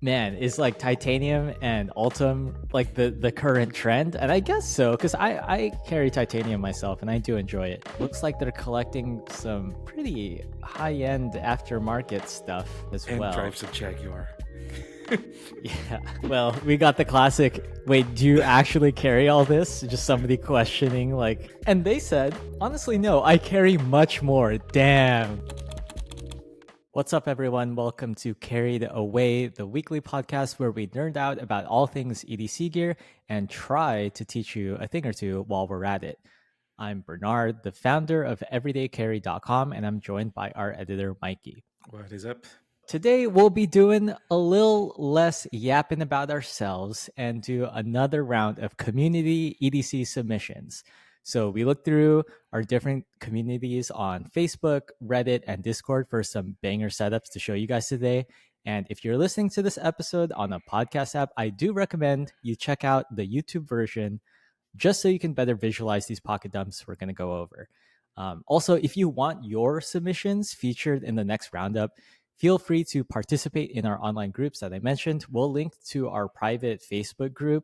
Man, is like titanium and Ultim like the current trend? And I guess so, because I carry titanium myself and I do enjoy it. Looks like they're collecting some pretty high-end aftermarket stuff as And well. drives a Jaguar. Yeah. Well, we got the classic, wait, do you actually carry all this? Just somebody questioning, like, and they said, honestly, no, I carry much more. Damn. What's up, everyone? Welcome to Carried Away, the weekly podcast where we nerd out about all things EDC gear and try to teach you a thing or two while we're at it. I'm Bernard, the founder of everydaycarry.com, and I'm joined by our editor, Mikey. What is up? Today, we'll be doing a little less yapping about ourselves and do another round of community EDC submissions. So we looked through our different communities on Facebook, Reddit, and Discord for some banger setups to show you guys today. And if you're listening to this episode on a podcast app, I do recommend you check out the YouTube version just so you can better visualize these pocket dumps we're going to go over. Also, if you want your submissions featured in the next roundup, feel free to participate in our online groups that I mentioned. We'll link to our private Facebook group,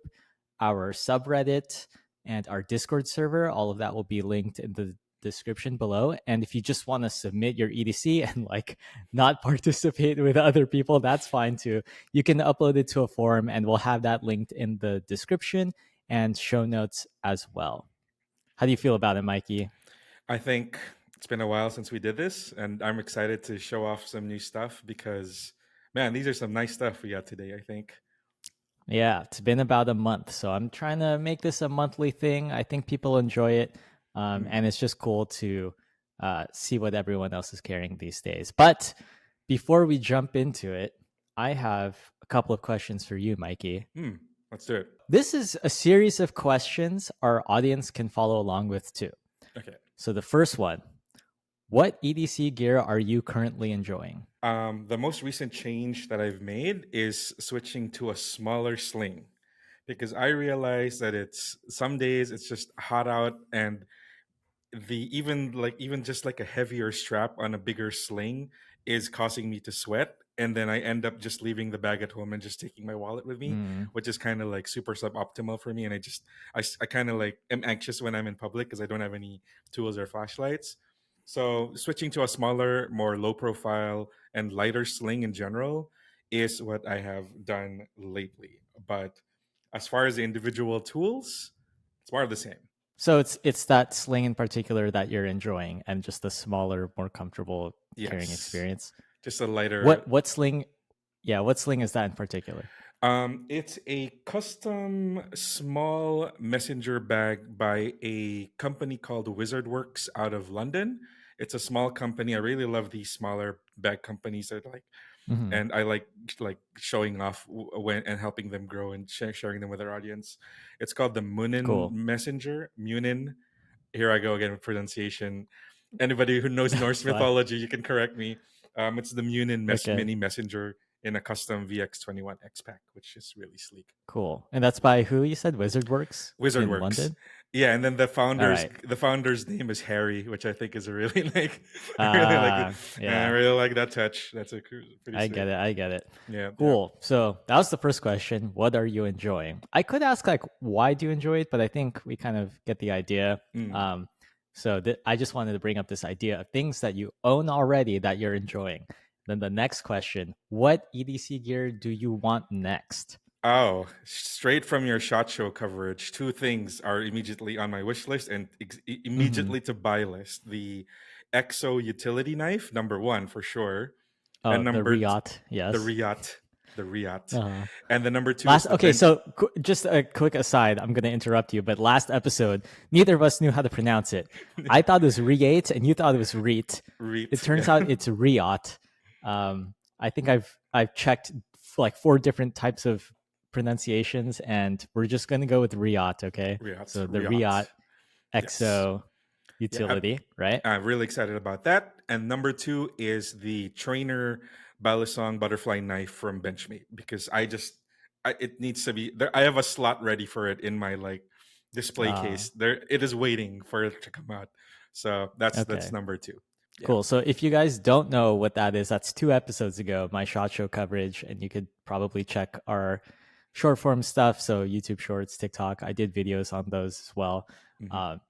our subreddit, and our Discord server. All of that will be linked in the description below. And if you just want to submit your EDC and like not participate with other people, that's fine too. You can upload it to a forum and we'll have that linked in the description and show notes as well. How do you feel about it, Mikey? I think it's been a while since we did this, and I'm excited to show off some new stuff because, man, these are some nice stuff we got today, I think. Yeah, it's been about a month. So I'm trying to make this a monthly thing. I think people enjoy it. And it's just cool to see what everyone else is carrying these days. But before we jump into it, I have a couple of questions for you, Mikey. Let's do it. This is a series of questions our audience can follow along with too. Okay. So the first one, what EDC gear are you currently enjoying? The most recent change that I've made is switching to a smaller sling because I realized that it's some days it's just hot out and even just like a heavier strap on a bigger sling is causing me to sweat, and then I end up just leaving the bag at home and just taking my wallet with me, which is kind of like super suboptimal for me. And I kind of like am anxious when I'm in public because I don't have any tools or flashlights. So switching to a smaller, more low profile and lighter sling in general is what I have done lately. But as far as the individual tools, it's more of the same. So it's that sling in particular that you're enjoying, and just the smaller, more comfortable carrying Yes. experience. Just a lighter. What sling? Yeah, what sling is that in particular? It's a custom small messenger bag by a company called Wizardworks out of London. It's a small company. I really love these smaller bag companies that like, and I like showing off when and helping them grow and sharing them with their audience. It's called the Munin Cool. Messenger. Munin. Here I go again with pronunciation. Anybody who knows Norse Fine. mythology, you can correct me. It's the Munin Okay. Mini Messenger in a custom VX21X pack, which is really sleek. Cool. And that's by who you said? Wizardworks? In Wizardworks. London? Yeah, and then the right. founder's name is Harry, which I think is a really like I really like it. Yeah. I really like that touch. That's a pretty I sweet. get it. Yeah. Cool. So that was the first question. What are you enjoying? I could ask like, why do you enjoy it? But I think we kind of get the idea. So I just wanted to bring up this idea of things that you own already that you're enjoying. Then the next question, what EDC gear do you want next? Oh, straight from your SHOT Show coverage, two things are immediately on my wish list and immediately to buy list. The EXO utility knife, number one for sure. Oh, and number the Riot, yes. The Riot. And the number two just a quick aside, I'm going to interrupt you, but last episode, neither of us knew how to pronounce it. I thought it was Riot and you thought it was Reet. It turns out it's Riot. I think I've checked like 4 different types of pronunciations, and we're just going to go with Riot, okay? So the Riot EXO utility, right? I'm really excited about that. And number 2 is the Trainer Balisong butterfly knife from Benchmade, because it needs to be there. I have a slot ready for it in my like display case. There, it is waiting for it to come out. So that's number 2. Yeah. Cool. So if you guys don't know what that is, that's 2 episodes ago, my SHOT Show coverage, and you could probably check our short form stuff. So YouTube Shorts, TikTok, I did videos on those as well. Hmm. Um,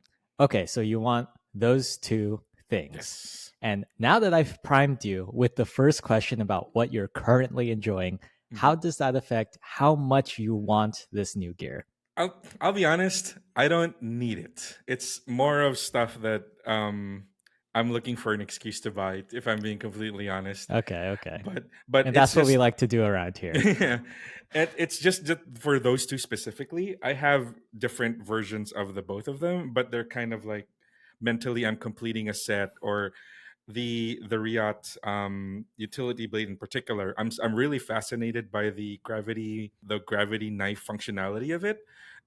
okay, so you want those two things. Yes. And now that I've primed you with the first question about what you're currently enjoying, Hmm. how does that affect how much you want this new gear? I'll be honest. I don't need it. It's more of stuff that I'm looking for an excuse to buy it. If I'm being completely honest, Okay, okay. but And it's that's what we just like to do around here. yeah, it's just for those two specifically. I have different versions of the both of them, but they're kind of like mentally I'm completing a set, or the Riot utility blade in particular. I'm really fascinated by the gravity knife functionality of it,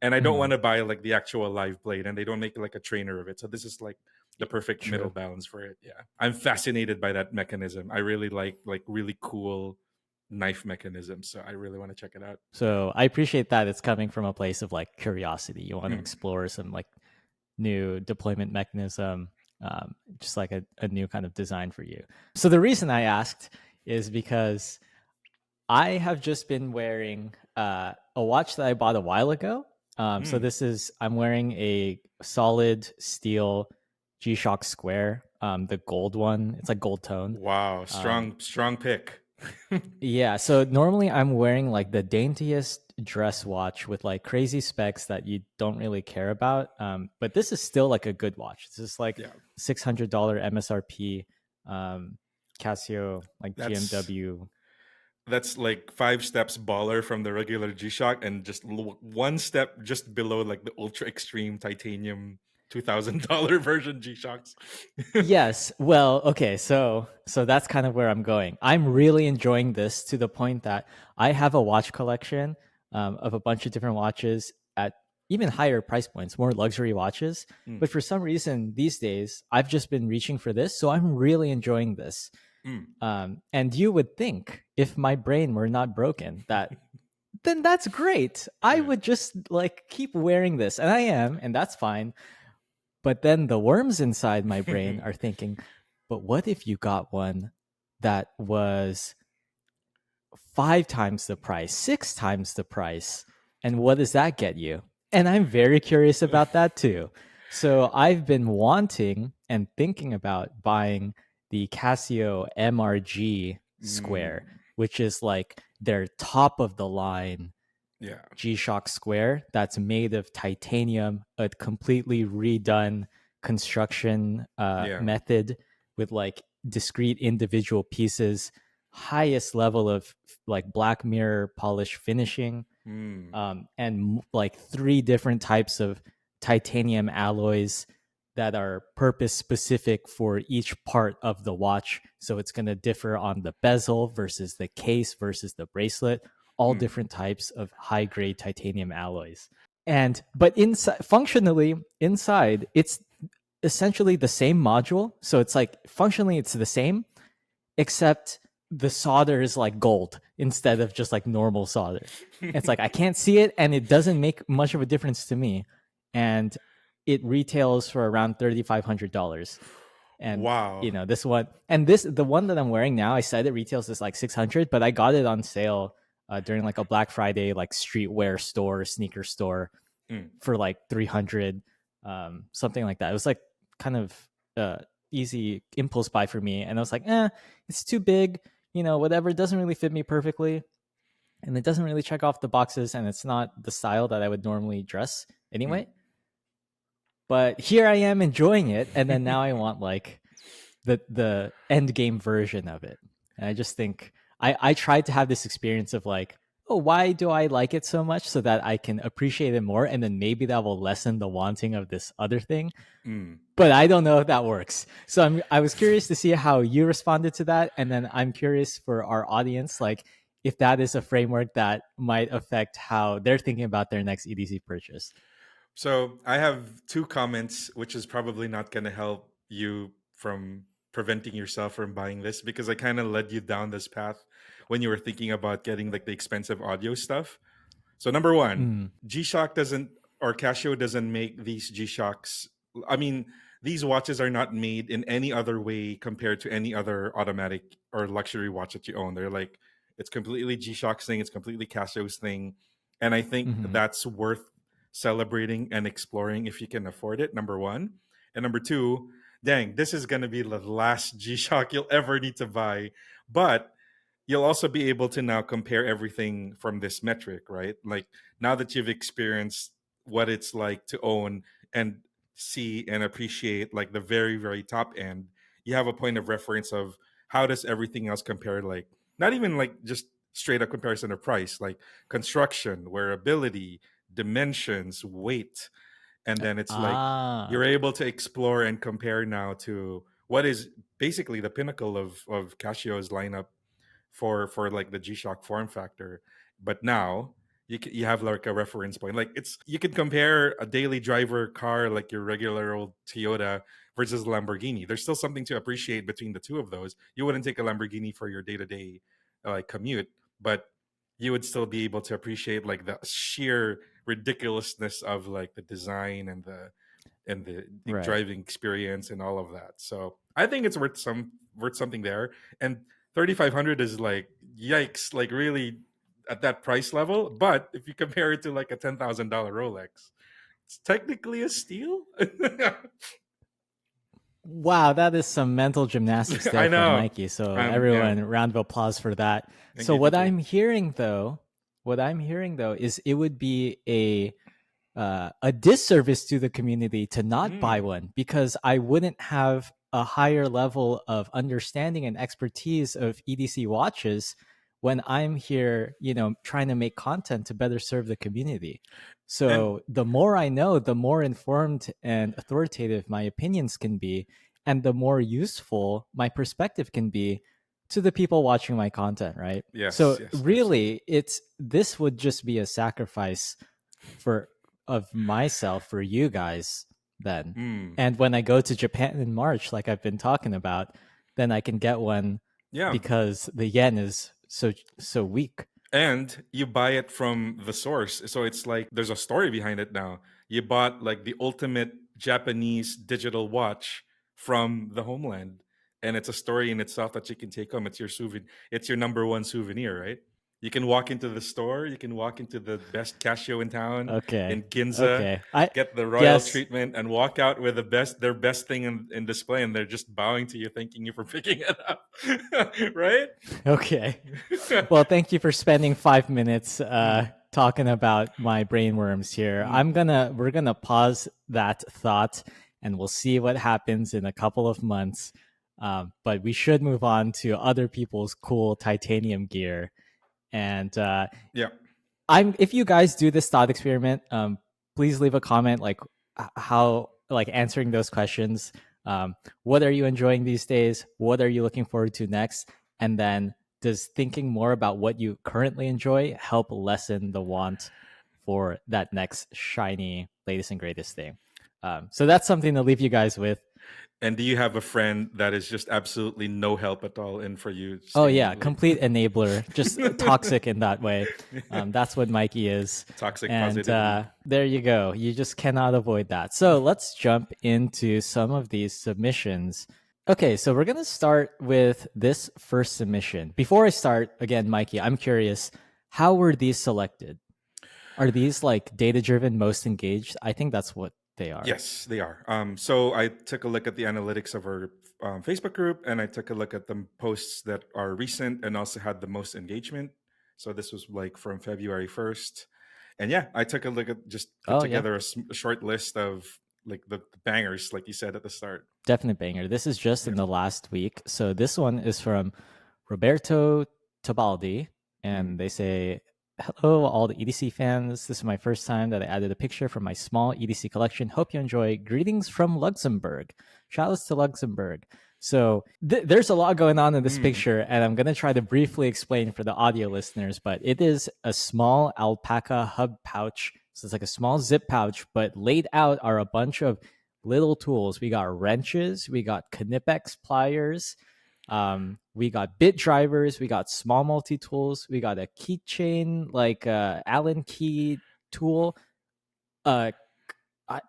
and I don't Mm, want to buy like the actual live blade, and they don't make like a trainer of it. So this is like the perfect middle true. balance for it. Yeah, I'm fascinated by that mechanism. I really like really cool knife mechanisms, so I really want to check it out. So I appreciate that it's coming from a place of like curiosity. You want to Mm, explore some like new deployment mechanism, just like a new kind of design for you. So the reason I asked is because I have just been wearing a watch that I bought a while ago. So mm. this is I'm wearing a solid steel G-Shock Square, the gold one. It's like gold tone. Wow, Um, strong pick. yeah, so normally I'm wearing like the daintiest dress watch with like crazy specs that you don't really care about. But this is still like a good watch. This is like Yeah, $600 MSRP, um, Casio, like that's GMW. that's like 5 steps baller from the regular G Shock, and just one step just below like the ultra extreme titanium $2,000 version G Shocks. Yes. Well, okay. So that's kind of where I'm going. I'm really enjoying this to the point that I have a watch collection of a bunch of different watches at even higher price points, more luxury watches. Mm, But for some reason these days, I've just been reaching for this. So I'm really enjoying this. mm, And you would think if my brain were not broken, that then that's great. I yeah. would just like keep wearing this, and I am, and that's fine. But then the worms inside my brain are thinking, but what if you got one that was 5 times the price, 6 times the price? And what does that get you? And I'm very curious about that too. So I've been wanting and thinking about buying the Casio MRG Square, Mm, which is like their top of the line yeah, G-Shock Square that's made of titanium, a completely redone construction yeah. method with like discrete individual pieces, highest level of like black mirror polish finishing, Mm, and like 3 different types of titanium alloys that are purpose specific for each part of the watch. So it's going to differ on the bezel versus the case versus the bracelet, all mm, different types of high grade titanium alloys. And but inside, functionally inside, it's essentially the same module. So it's like functionally it's the same, except the solder is like gold instead of just like normal solder. It's like I can't see it and it doesn't make much of a difference to me. And it retails for around $3,500. And wow. this one and this the one that I'm wearing now, I said it retails is like 600, but I got it on sale during like a Black Friday like streetwear store, sneaker store Mm, for like 300, something like that. It was like kind of uh easy impulse buy for me, and I was like, it's too big, whatever, it doesn't really fit me perfectly, and it doesn't really check off the boxes, and it's not the style that I would normally dress mm. anyway. But here I am enjoying it, and then now I want like the end game version of it. And I just think I tried to have this experience of like, oh, why do I like it so much so that I can appreciate it more, and then maybe that will lessen the wanting of this other thing. Mm. But I don't know if that works. So I was curious to see how you responded to that, and then I'm curious for our audience, like if that is a framework that might affect how they're thinking about their next EDC purchase. So I have two comments, which is probably not going to help you from preventing yourself from buying this, because I kind of led you down this path when you were thinking about getting like the expensive audio stuff. So number one, Mm, G Shock doesn't, or Casio doesn't make these G Shocks. I mean, these watches are not made in any other way compared to any other automatic or luxury watch that you own. They're like, it's completely G-Shock's thing, it's completely Casio's thing. And I think Mm-hmm. that's worth celebrating and exploring if you can afford it, number one. And number two, dang, this is going to be the last G-Shock you'll ever need to buy. But you'll also be able to now compare everything from this metric, right? Like now that you've experienced what it's like to own and see and appreciate like the very, very top end, you have a point of reference of how does everything else compare, like not even like just straight up comparison of price, like construction, wearability, dimensions, weight. And then it's like Ah, you're able to explore and compare now to what is basically the pinnacle of Casio's lineup for like the G-Shock form factor. But now you have like a reference point. Like it's you can compare a daily driver car like your regular old Toyota versus Lamborghini. There's still something to appreciate between the two of those. You wouldn't take a Lamborghini for your day-to-day like commute, but you would still be able to appreciate like the sheer ridiculousness of like the design and the right. driving experience and all of that. So I think it's worth something there. And 3,500 is like yikes, like really at that price level. But if you compare it to like a $10,000 Rolex, it's technically a steal. Wow, that is some mental gymnastics there I from know. Mikey. So Yeah. everyone, round of applause for that. Thank So you. Thank you. what I'm hearing though, is it would be a disservice to the community to not buy Mm. one, because I wouldn't have a higher level of understanding and expertise of EDC watches when I'm here, trying to make content to better serve the community. And So the more I know, the more informed and authoritative my opinions can be, and the more useful my perspective can be to the people watching my content, right? yes, So yes, absolutely. really, it's this would just be a sacrifice for of myself for you guys then. Mm. And when I go to Japan in March, like I've been talking about, then I can get one Yeah. because the yen is so weak. And you buy it from the source, so it's like there's a story behind it now. You bought like the ultimate Japanese digital watch from the homeland, and it's a story in itself that you can take home. It's your souvenir. It's your number one souvenir, right? You can walk into the store, you can walk into the best Casio in town Okay. in Ginza, Okay. I get the royal yes. treatment, and walk out with their best thing in display, and they're just bowing to you, thanking you for picking it up. Right? Okay. Well, thank you for spending 5 minutes Mm, talking about my brainworms here. mm. We're gonna pause that thought, and we'll see what happens in a couple of months. But we should move on to other people's cool titanium gear. And Yeah. I'm if you guys do this thought experiment, please leave a comment like how like answering those questions. What are you enjoying these days? What are you looking forward to next? And then does thinking more about what you currently enjoy help lessen the want for that next shiny latest and greatest thing? So that's something to leave you guys with. And do you have a friend that is just absolutely no help at all in for you Oh staying yeah, like complete enabler, just toxic in that way. That's what Mikey is, toxic and positivity? there you go. You just cannot avoid that. So let's jump into some of these submissions. Okay, so we're gonna start with this first submission. Before I start, again, Mikey, I'm curious, how were these selected? Are these like data driven, most engaged? I think that's what they are. Yes, they are. So I took a look at the analytics of our Facebook group, and I took a look at the posts that are recent and also had the most engagement. So this was like from February 1st. And yeah, I took a look at just put Oh yeah, together a short list of like the bangers, like you said at the start. definite banger. This is just Yeah. in the last week. So this one is from Roberto Tabaldi, Mm. and they say, "Hello, all the EDC fans. This is my first time that I added a picture from my small EDC collection. Hope you enjoy. Greetings from Luxembourg. Shoutouts to Luxembourg." So there's a lot going on in this Mm. picture, and I'm gonna try to briefly explain for the audio listeners. But it is a small alpaca hub pouch. So it's like a small zip pouch, but laid out are a bunch of little tools. We got wrenches, we got Knipex pliers, we got bit drivers, we got small multi tools, we got a keychain like Allen key tool, uh,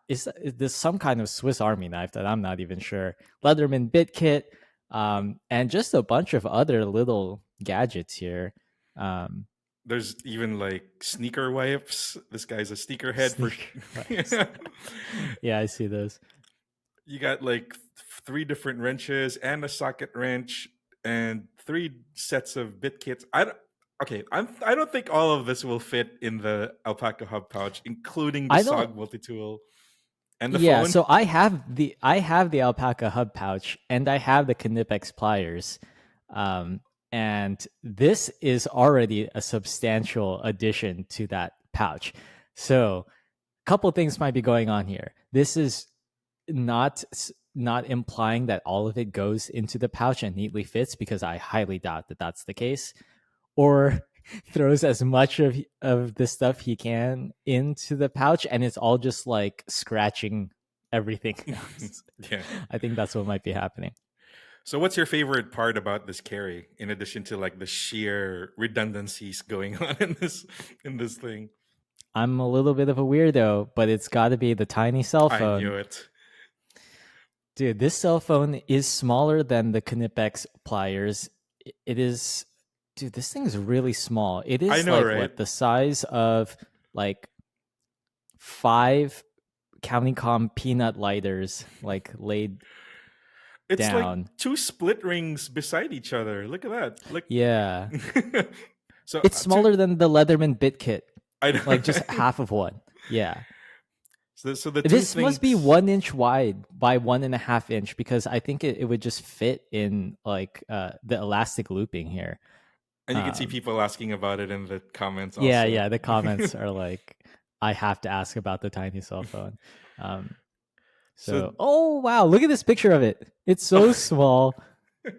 is this some kind of Swiss Army knife that I'm not even sure. Leatherman bit kit, and just a bunch of other little gadgets here. Um, There's even like sneaker wipes. This guy's a sneakerhead for. sneaker wipes. Yeah, I see those. You got like three different wrenches and a socket wrench and three sets of bit kits. Okay. I don't think all of this will fit in the alpaca hub pouch, including the I don't. SOG multi tool and the Yeah, phone. so I have the alpaca hub pouch and I have the Knipex pliers, um, and this is already a substantial addition to that pouch. So, a couple things might be going on here. This is not not implying that all of it goes into the pouch and neatly fits, because I highly doubt that that's the case, or throws as much of the stuff he can into the pouch and it's all just like scratching everything else. Yeah. I think that's what might be happening. So, what's your favorite part about this carry, in addition to like the sheer redundancies going on in this thing? I'm a little bit of a weirdo, but it's got to be the tiny cell I knew phone. it. Dude, this cell phone is smaller than the Knipex pliers. It is, dude, this thing is really small. It I is know, like right? what, the size of like 5 County Com peanut lighters, like laid It's like down. two split rings beside each other. Look at that. Look. Yeah. So It's two. smaller than the Leatherman bit kit, I know, like just right? half of one. Yeah. So the two This must be things. 1 inch wide by 1.5 inch, because I think it would just fit in like the elastic looping here. And you can see Um, people asking about it in the comments yeah, also. yeah. The comments are like, I have to ask about the tiny cell phone. Um, So, so, oh wow, look at this picture of it. It's so small.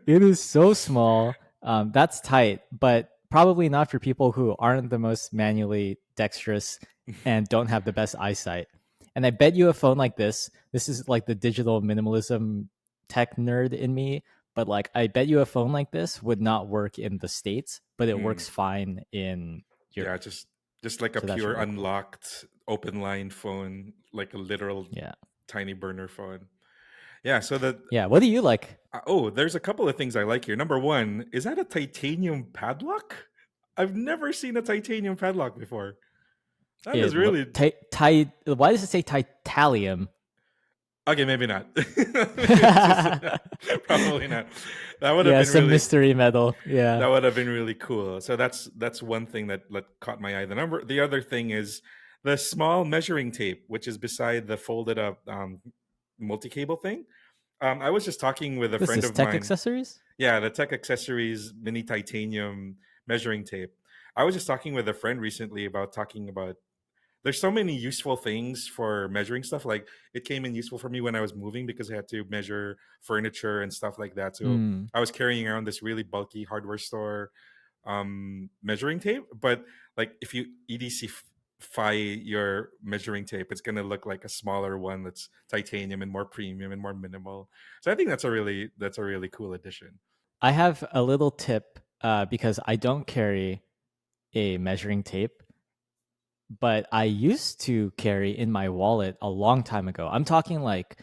It is so small. That's tight, but probably not for people who aren't the most manually dexterous and don't have the best eyesight. And I bet you a phone like this is like the digital minimalism tech nerd in me, but like I bet you a phone like this would not work in the States, but it mm, works fine in yeah, Europe. just like a So that's pure really cool. unlocked open line phone, like a literal Yeah. tiny burner phone. Yeah. So the Yeah. What do you like? oh, there's a couple of things I like here. Number one, is that a titanium padlock? I've never seen a titanium padlock before. That is really Why does it say titanium? okay. Maybe not. It's just probably not. That would have Yeah, been some really mystery metal. Yeah. that would have been really cool. So that's one thing that caught my eye. The other thing is the small measuring tape, which is beside the folded up multi cable thing. I was just talking with a This friend is of tech mine. accessories? Yeah, the Tech Accessories mini titanium measuring tape. I was just talking with a friend recently about talking about there's so many useful things for measuring stuff. Like it came in useful for me when I was moving because I had to measure furniture and stuff like that. So Hmm. I was carrying around this really bulky hardware store measuring tape. But like if you EDC your measuring tape, it's gonna look like a smaller one that's titanium and more premium and more minimal. So I think that's a really cool addition. I have a little tip, because I don't carry a measuring tape, but I used to carry in my wallet a long time ago. I'm talking like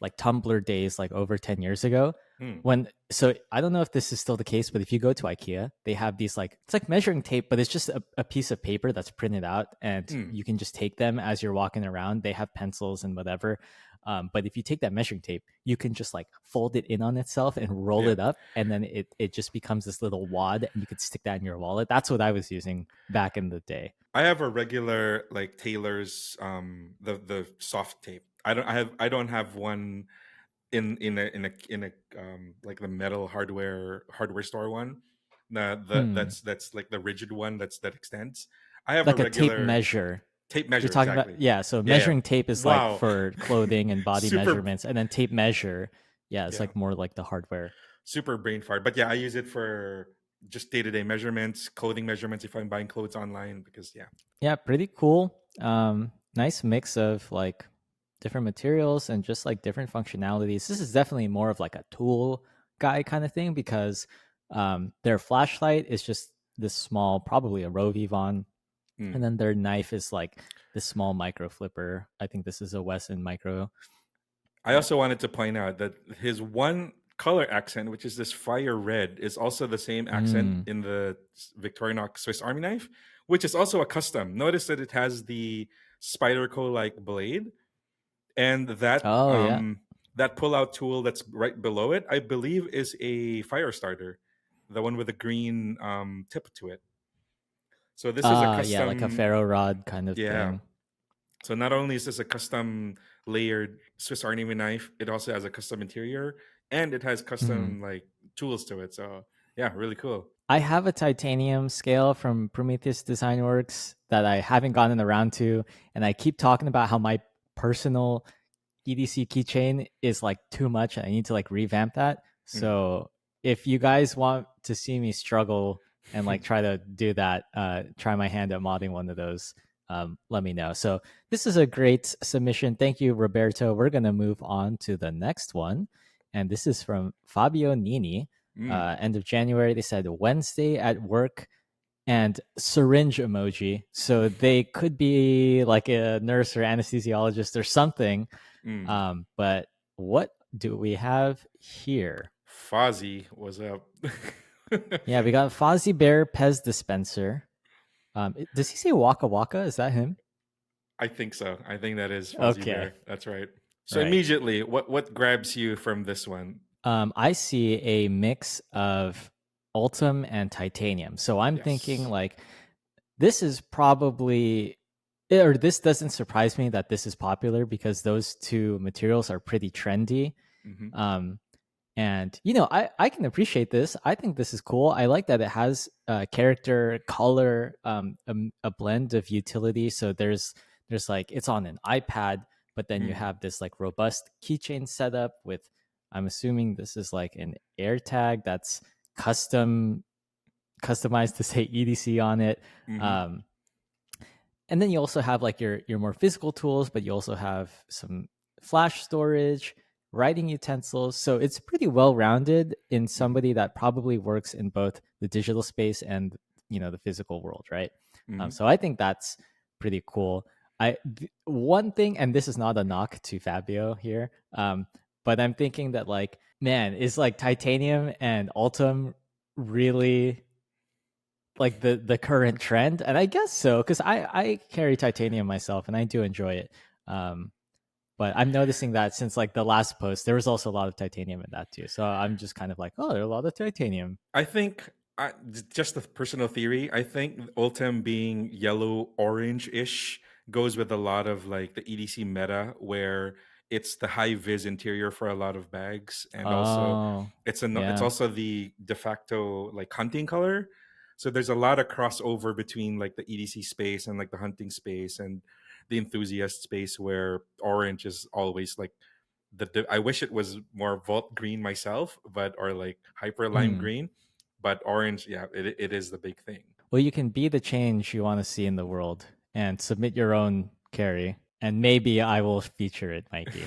Tumblr days, like over 10 years ago. Hmm. So I don't know if this is still the case, but if you go to IKEA, they have these like, it's like measuring tape, but it's just a piece of paper that's printed out and Hmm. you can just take them as you're walking around. They have pencils and whatever. But if you take that measuring tape, you can just like fold it in on itself and roll Yeah. it up, and then it just becomes this little wad, and you could stick that in your wallet. That's what I was using back in the day. I have a regular like Taylor's the soft tape. I don't have one in a like the metal hardware store one. Hmm. That's like the rigid one that extends. I have a Like a tape regular measure. tape You're measure talking about, exactly. yeah. So Yeah, yeah. measuring tape is like Wow. for clothing and body super measurements, and then tape measure, yeah, it's yeah, like more like the hardware. super brain fart. But yeah, I use it for just day-to-day measurements, clothing measurements if I'm buying clothes online because yeah. Yeah, pretty cool. Nice mix of like different materials and just like different functionalities. This is definitely more of like a tool guy kind of thing, because their flashlight is just this small, probably a Rove Von And Mm. then their knife is like the small micro flipper. I think this is a Wesson micro. I also wanted to point out that his one color accent, which is this fire red, is also the same accent Mm. in the Victorinox Swiss Army knife, which is also a custom. Notice that it has the Spyderco like blade, and Oh yeah. that pull out tool that's right below it, I believe, is a fire starter, the one with the green tip to it. So this is a Yeah, like a custom, ferro rod kind of yeah. thing. So not only is this a custom layered Swiss Army knife, it also has a custom interior and it has Mm. custom like tools to it. So yeah, really cool. I have a titanium scale from Prometheus Design Works that I haven't gotten around to, and I keep talking about how my personal EDC keychain is like too much. I need to like revamp that. Mm. So if you guys want to see me struggle and like try to do that, try my hand at modding one of those. Let me know. So this is a great submission. Thank you, Roberto. We're gonna move on to the next one, and this is from Fabio Nini. Mm. End of January. They said Wednesday at work and syringe emoji. So they could be like a nurse or anesthesiologist or something. Mm. But what do we have here? Fozzie was up. Yeah, we got Fozzie Bear Pez dispenser. Does he say Waka Waka? Is that him? I think so. I think that is Fozzie Okay, Bear. That's right. So right. immediately, what grabs you from this one? I see a mix of Ultim and Titanium. So I'm thinking Yes. like this is probably, or this doesn't surprise me that this is popular because those two materials are pretty trendy. Hmm. Um, and I can appreciate this. I think this is cool. I like that it has character, color, a blend of utility. So there's like it's on an iPad, but then you Mm. have this like robust keychain setup with. I'm assuming this is like an AirTag that's customized to say EDC on it. Hmm. Um, and then you also have like your more physical tools, but you also have some flash storage, writing utensils. So it's pretty well rounded in Hmm. somebody that probably works in both the digital space and the physical world, right? Hmm. So I think that's pretty cool. One thing, and this is not a knock to Fabio here, but I'm thinking that like, man, is like titanium and Ultim really like the current trend? And I guess so, because I carry titanium myself and I do enjoy it. um but I'm noticing that since like the last post there was also a lot of titanium in that too, so I'm just kind of like, oh, there are a lot of titanium. I think just a personal theory. I think Ultim being yellow orange ish goes with a lot of like the EDC meta where it's the high vis interior for a lot of bags, and also Oh it's yeah. also the de facto like hunting color. So there's a lot of crossover between like the EDC space and like the hunting space and the enthusiast space where orange is always like I wish it was more Vault green myself, but or like hyper lime Hmm. green, but orange, yeah, it is the big thing. Well, you can be the change you want to see in the world and submit your own carry, and maybe I will feature it, Mikey.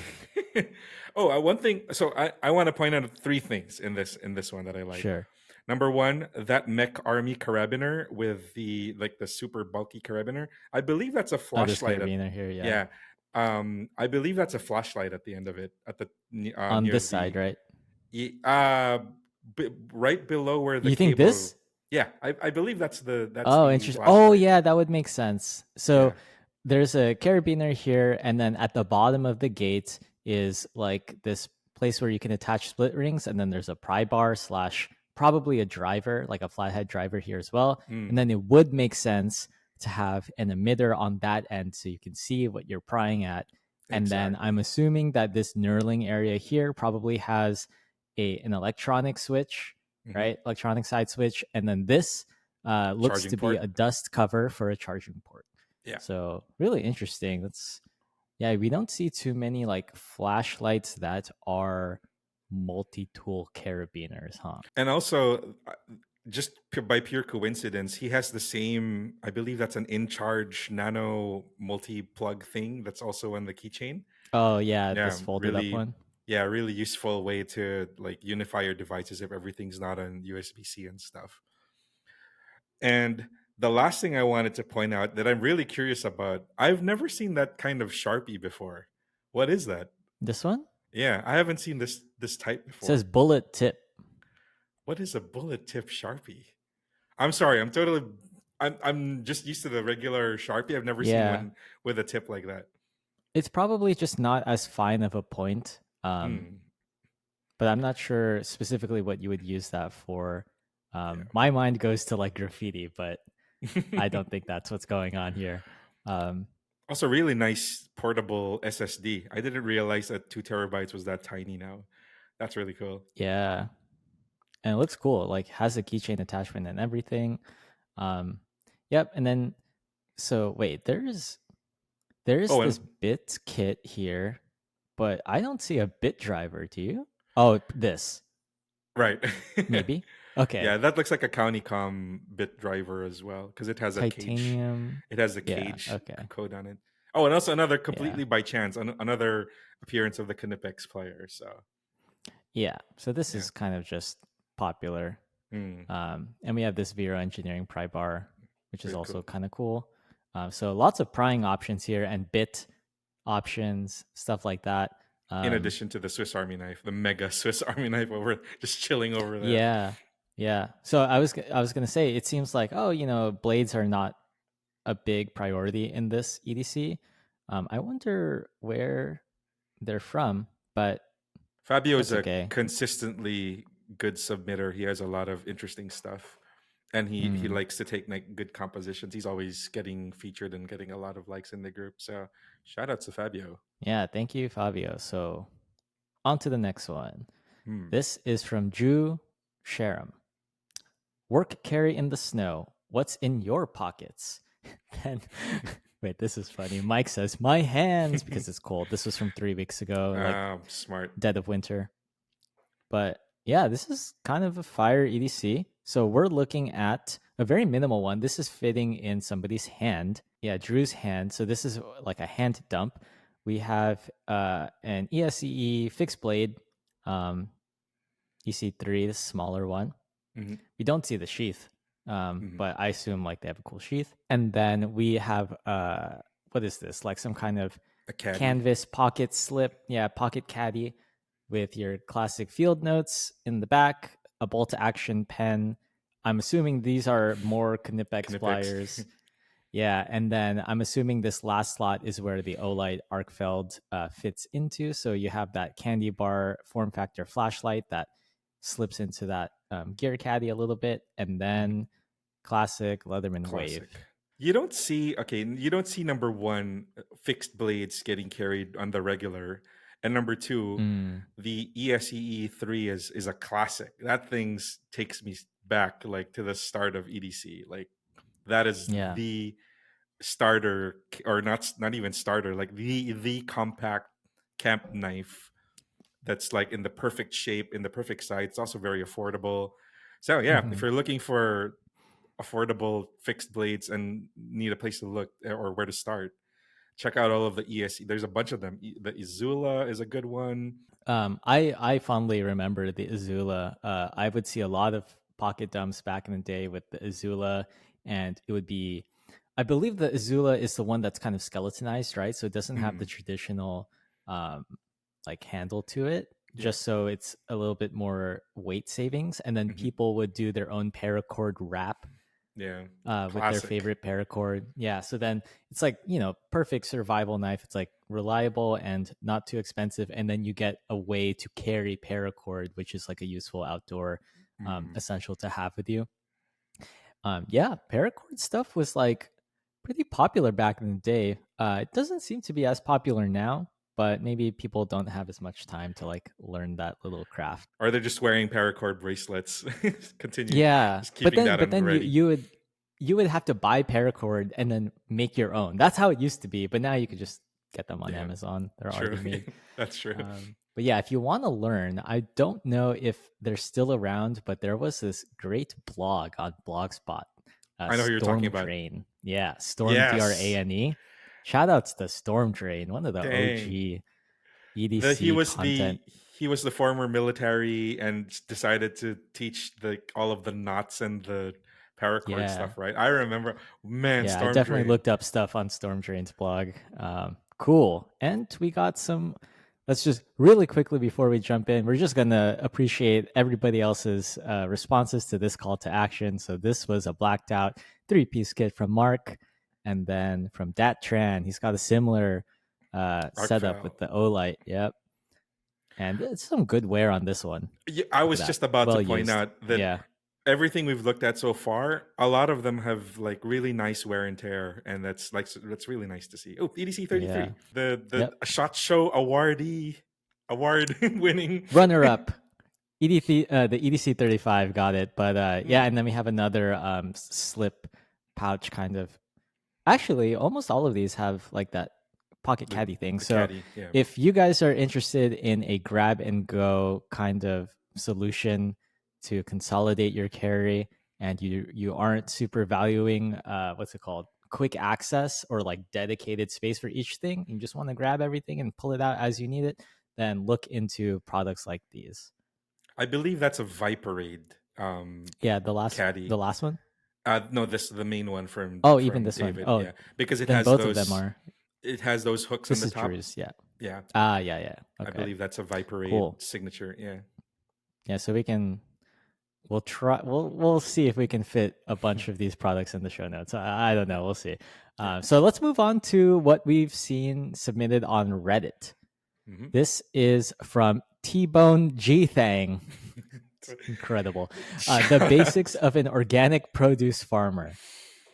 Oh, one thing. So I want to point out three things in this one that I like. Sure. Number one, that mech army carabiner with the like the super bulky carabiner. I believe that's a Oh, this flashlight at, carabiner here, yeah. yeah. I believe that's a flashlight at the end of it at the On near this side, the right? right below where the You think cable. this? Yeah, I believe that's Oh, the interesting. Oh, flashlight. yeah, that would make sense. So Yeah. there's a carabiner here, and then at the bottom of the gate is like this place where you can attach split rings, and then there's a pry bar slash probably a driver, like a flathead driver here as well. And Mm, then it would make sense to have an emitter on that end so you can see what you're prying at. And then I'm exactly. assuming that this knurling area here probably has an electronic switch, Hmm. right? Electronic side switch. And then this looks Charging to be port. a dust cover for a charging port. Yeah. So really interesting. That's Yeah, we don't see too many like flashlights that are multi-tool carabiners, huh? And also, just by pure coincidence, he has the same. I believe that's an in charge nano multi plug thing that's also on the keychain. Oh yeah, Yeah, this folded up really. one. Yeah, really useful way to like unify your devices if everything's not on USB C and stuff. And the last thing I wanted to point out that I'm really curious about, I've never seen that kind of Sharpie before. What is that? This one Yeah, I haven't seen this type says before. bullet tip. What is a bullet tip Sharpie? I'm sorry, I'm just used to the regular Sharpie. I've never seen Yeah, one with a tip like that. it's probably just not as fine of a point. Mm, But I'm not sure specifically what you would use that for. yeah. My mind goes to like graffiti, but I don't think that's what's going on here. Um, Also, really nice portable SSD. I didn't realize that 2 terabytes was that tiny now. That's really cool. yeah, and it looks cool. Like has a keychain attachment and everything. Um, yep. And then so wait, there's Oh, this and bit kit here, but I don't see a bit driver. Do you? Oh, this right. maybe. Okay, Yeah, that looks like a CountyCom bit driver as well because it has a cage. titanium. It has a Yeah. cage Okay. code on it. Oh, and also another Yeah. completely by chance, another appearance of the Knipex player. So Yeah. So this yeah. is kind of just popular. Mm, And we have this Vero engineering pry bar, which is really also cool. kind of cool. So lots of prying options here and bit options, stuff like that. In Um, addition to the Swiss Army knife, the mega Swiss Army knife over just chilling over there. yeah, yeah. So I was gonna say it seems like blades are not a big priority in this EDC. I wonder where they're from, but Fabio is that's a okay. consistently good submitter. He has a lot of interesting stuff, and he Mm, likes to take like good compositions. He's always getting featured and getting a lot of likes in the group. So shout out to Fabio. yeah, thank you, Fabio. So on to the next one. Hmm. This is from Drew Sharam. Work carry in the snow. What's in your pockets? Then, wait, this is funny. Mike says, my hands, because it's cold. This was from 3 weeks ago, like Smart. dead of winter. But yeah, this is kind of a fire EDC. So we're looking at a very minimal one. This is fitting in somebody's hand. Yeah, Drew's hand. So this is like a hand dump. We have an ESCE fixed blade, um, EC3, the smaller one. Hmm. We don't see the sheath, Hmm. but I assume like they have a cool sheath. And then we have what is this? Like some kind of A caddy. canvas pocket slip, yeah, pocket caddy with your classic field notes in the back, a bolt action pen. I'm assuming these are more Knipex Knipex. pliers. Yeah, and then I'm assuming this last slot is where the Olight Arcfeld fits into. So you have that candy bar form factor flashlight that slips into that gear caddy a little bit, and Mhm. then classic Leatherman wave. Classic. You don't see number one fixed blades getting carried on the regular, and number two, Mm, the ESEE3 is a classic. That thing's takes me back like to the start of EDC. Like that is yeah. the starter, or not even starter, like the compact camp knife that's like in the perfect shape, in the perfect size. It's also very affordable. So yeah, if Mhm. you're looking for affordable fixed blades and need a place to look or where to start, check out all of the ESE. There's a bunch of them. The Izula is a good one. I fondly remember the Azula. I would see a lot of pocket dumps back in the day with the Azula, and it would be, I believe the Azula is the one that's kind of skeletonized, right? So it doesn't have the Mm, traditional um, like handle to it, yeah. just so it's a little bit more weight savings. And then Hmm. people would do their own paracord wrap Yeah. with their Classic. favorite paracord. Yeah, so then it's like perfect survival knife. It's like reliable and not too expensive, and then you get a way to carry paracord, which is like a useful outdoor Mm. essential to have with you. Yeah, paracord stuff was like pretty popular back in the day. It doesn't seem to be as popular now, but maybe people don't have as much time to like learn that little craft. Or they're just wearing paracord bracelets. Continue Yeah, just but keeping then that but on then you ready. you would you would have to buy paracord and then make your own. That's how it used to be, but now you could just get them on Yeah. Amazon. They're True. already made. That's true. But yeah, if you want to learn, I don't know if they're still around, but there was this great blog on Blogspot, I know who you're talking Storm about. Drain. Yeah, Storm Yes. Drane. Shout outs to Storm Drain, one of the Dang. OG The EDC content. he was the former military and decided to teach the all of the knots and the paracord Yeah. stuff, right? I remember, man, Yeah, I storm definitely drain. looked up stuff on Storm Drain's blog. Cool. And we got some. Let's just really quickly before we jump in, we're just going to appreciate everybody else's responses to this call to action. So, this was a blacked out 3-piece kit from Mark. And then from Dat Tran, he's got a similar Arc setup with foul. the Olight. Yep. And it's some good wear on this one. Yeah, I Look at was that. just about to Well point used. out that Yeah. everything we've looked at so far, a lot of them have like really nice wear and tear, and that's really nice to see. Oh, EDC Yeah. 33, the Yep. Shot Show award winning. Runner up. The EDC 35 got it, but yeah, Mm, and then we have another slip pouch kind of. Actually, almost all of these have like that pocket the caddy thing. the So caddy, yeah. if you guys are interested in a grab and go kind of solution to consolidate your carry, and you aren't super valuing what's it called, quick access or like dedicated space for each thing, you just want to grab everything and pull it out as you need it, then look into products like these. I believe that's a Viperade Yeah, caddy. the last one. No, this is the main one Oh, even from this one. David. Oh, Yeah, because then both of them are. it has those hooks on This the is top. Drew's. Yeah. Yeah, Ah, yeah, yeah. I Okay. believe that's a Viperade Cool. signature. Yeah. Yeah, so we'll try we'll see if we can fit a bunch of these products in the show notes. I don't know. We'll see. Yeah. So let's move on to what we've seen submitted on Reddit. Hmm. This is from T-Bone G Thang. Incredible. The Shout basics out. of an organic produce farmer.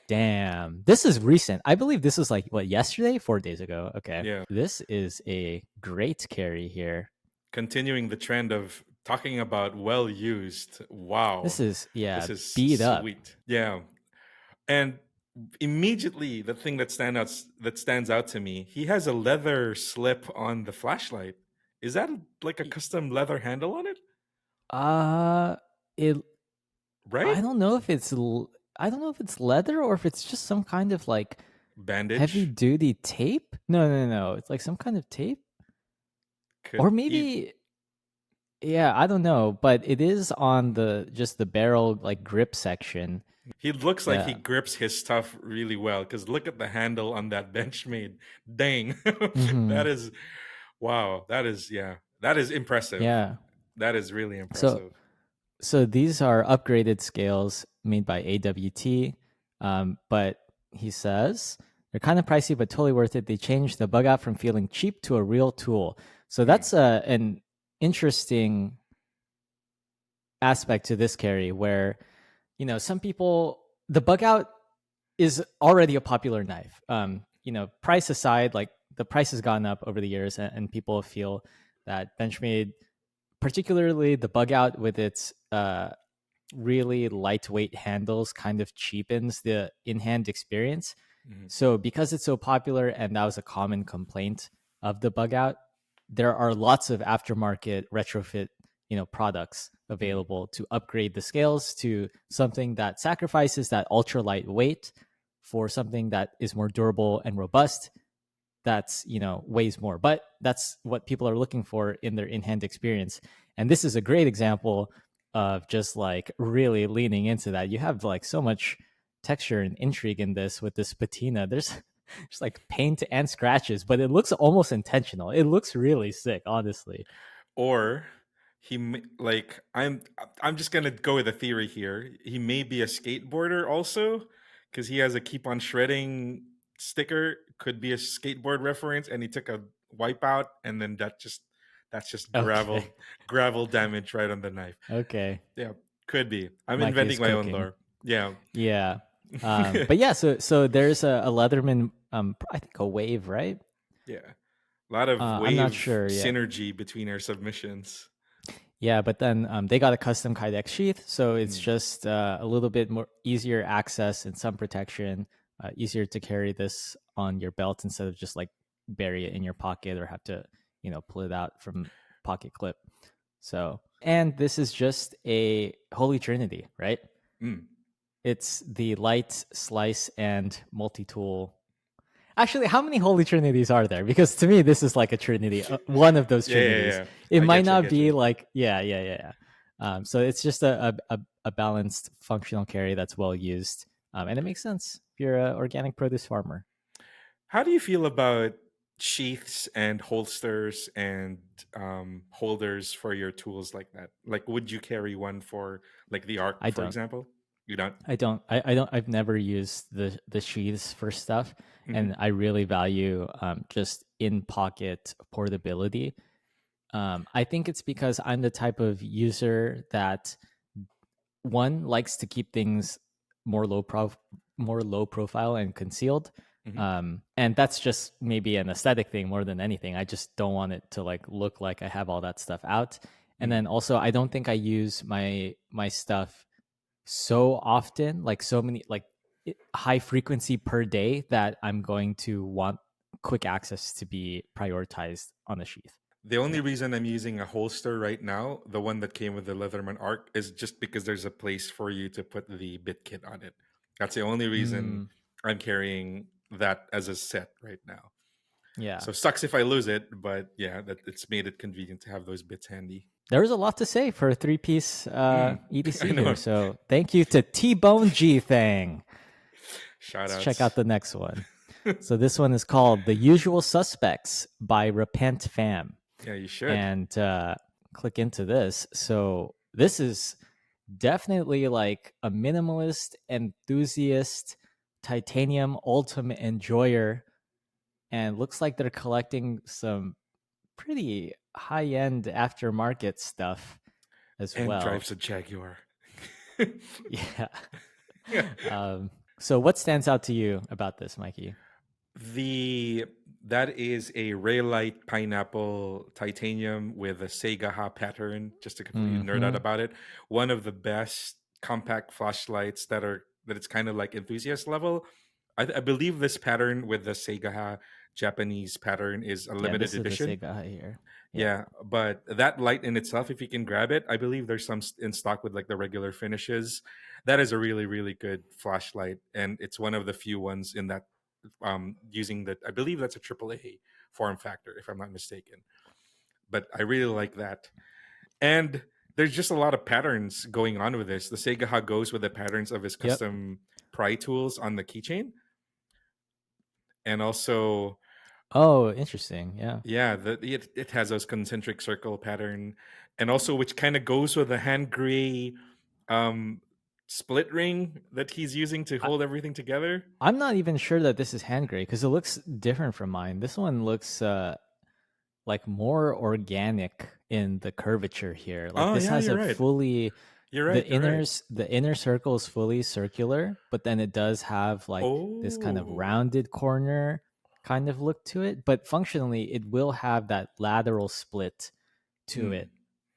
Damn. This is recent. I believe this was like what, yesterday? 4 days ago. Okay. Yeah. This is a great carry here. Continuing the trend of talking about well used. Wow. This is, This yeah, is beat up. sweet. Yeah. And immediately the thing that stands out to me, he has a leather slip on the flashlight. Is that like a custom leather handle on it? Uh it Right? I don't know if it's I don't know if it's leather or if it's just some kind of like heavy Bandage duty tape. No, no, no. It's like some kind of tape. Or could eat. maybe, yeah, I don't know, but it is on the just the barrel like grip section. He looks like he Yeah. grips his stuff really well because look at the handle on that Benchmade. Dang. Mhm. That is, wow. That is, yeah, that is impressive. Yeah. That is really So impressive. so these are upgraded scales made by AWT, but he says they're kind of pricey but totally worth it. They changed the bug out from feeling cheap to a real tool. So Mm, that's an interesting aspect to this carry where, some people, the bug out is already a popular knife. Price aside, like the price has gone up over the years, and people feel that Benchmade, particularly the bug out with its really lightweight handles, kind of cheapens the in-hand experience. mhm, So because it's so popular and that was a common complaint of the bug out, there are lots of aftermarket retrofit, products mhm, available to upgrade the scales to something that sacrifices that ultra lightweight for something that is more durable and robust, that's, weighs more. But that's what people are looking for in their in-hand experience. And this is a great example of just like really leaning into that. You have like so much texture and intrigue in this with this patina. There's just like paint and scratches, but it looks almost intentional. It looks really sick, honestly. or like I'm just gonna go with a theory here. He may be a skateboarder also, because he has a keep on shredding sticker. Could be a skateboard reference, and he took a wipeout, and then that's just Okay. gravel damage right on the knife. Okay. Yeah, could be. I'm Mike is inventing my own cooking. lore. Yeah. Yeah. But yeah, so there's a Leatherman, I think a wave, right? Yeah. A lot of I'm not wave sure yet. synergy between our submissions. Yeah, but then they got a custom Kydex sheath, so it's Mm, just a little bit more easier access and some protection, easier to carry this on your belt instead of just like bury it in your pocket or have to, pull it out from pocket clip. So, and this is just a holy trinity, right? mm. It's the light, slice, and multi-tool. Actually, how many holy trinities are there? Because to me, this is like a trinity, one of those Yeah, yeah, trinities. yeah. It I might get you. I not get be you. like, yeah, yeah, yeah, yeah. So it's just a balanced functional carry that's well used, and it makes sense if you're an organic produce farmer. How do you feel about sheaths and holsters and holders for your tools like that? Like, would you carry one for like the arc, I for don't. example? You don't. I don't. I've never used the sheaths for stuff, Hmm. and I really value just in pocket portability. I think it's because I'm the type of user that one likes to keep things more more low profile and concealed. Hmm. And that's just maybe an aesthetic thing more than anything. I just don't want it to like look like I have all that stuff out. And Mm. then also I don't think I use my stuff so often, like so many like high frequency per day that I'm going to want quick access to be prioritized on the sheath. The only Yeah. reason I'm using a holster right now, the one that came with the Leatherman Arc, is just because there's a place for you to put the bit kit on it. That's the only reason Mm, I'm carrying that as a set right now. yeah. So sucks if I lose it, but yeah, that it's made it convenient to have those bits handy. There was a lot to say for a three-piece Mm, I EDC here. know. So thank you to T-Bone G Thing. Shout Let's check outs. out the next one. So this one is called The Usual Suspects by Repent Fam. Yeah, you should. And click into this. So this is definitely like a minimalist enthusiast titanium ultimate enjoyer, and looks like they're collecting some pretty high-end aftermarket stuff as And well. drives a Jaguar. Yeah. Yeah. So what stands out to you about this, Mikey? The that is a Raylite pineapple titanium with a Segaha pattern. Just to completely nerd out Mm-hmm. about it, one of the best compact flashlights that it's kind of like enthusiast level. I believe this pattern with the Segaha Japanese pattern is a Yeah, limited this is the edition. Sega here. Yep. Yeah, but that light in itself, if you can grab it, I believe there's some in stock with like the regular finishes. That is a really, really good flashlight, and it's one of the few ones in that using that. I believe that's a AAA form factor, if I'm not mistaken. But I really like that, and there's just a lot of patterns going on with this. The Segaha goes with the patterns of his Yep. custom pry tools on the keychain, and also Oh, interesting. Yeah. yeah, it has those concentric circle pattern, and also which kind of goes with the hand gray um, split ring that he's using to I, hold everything together. I'm not even sure that this is hand gray because it looks different from mine. This one looks like more organic in the curvature here. Like Oh this yeah, has you're a right. fully You're right. You're right. the inner circle is fully circular, but then it does have like this kind of Oh, rounded corner kind of look to it. But functionally, it will have that lateral split to hmm. it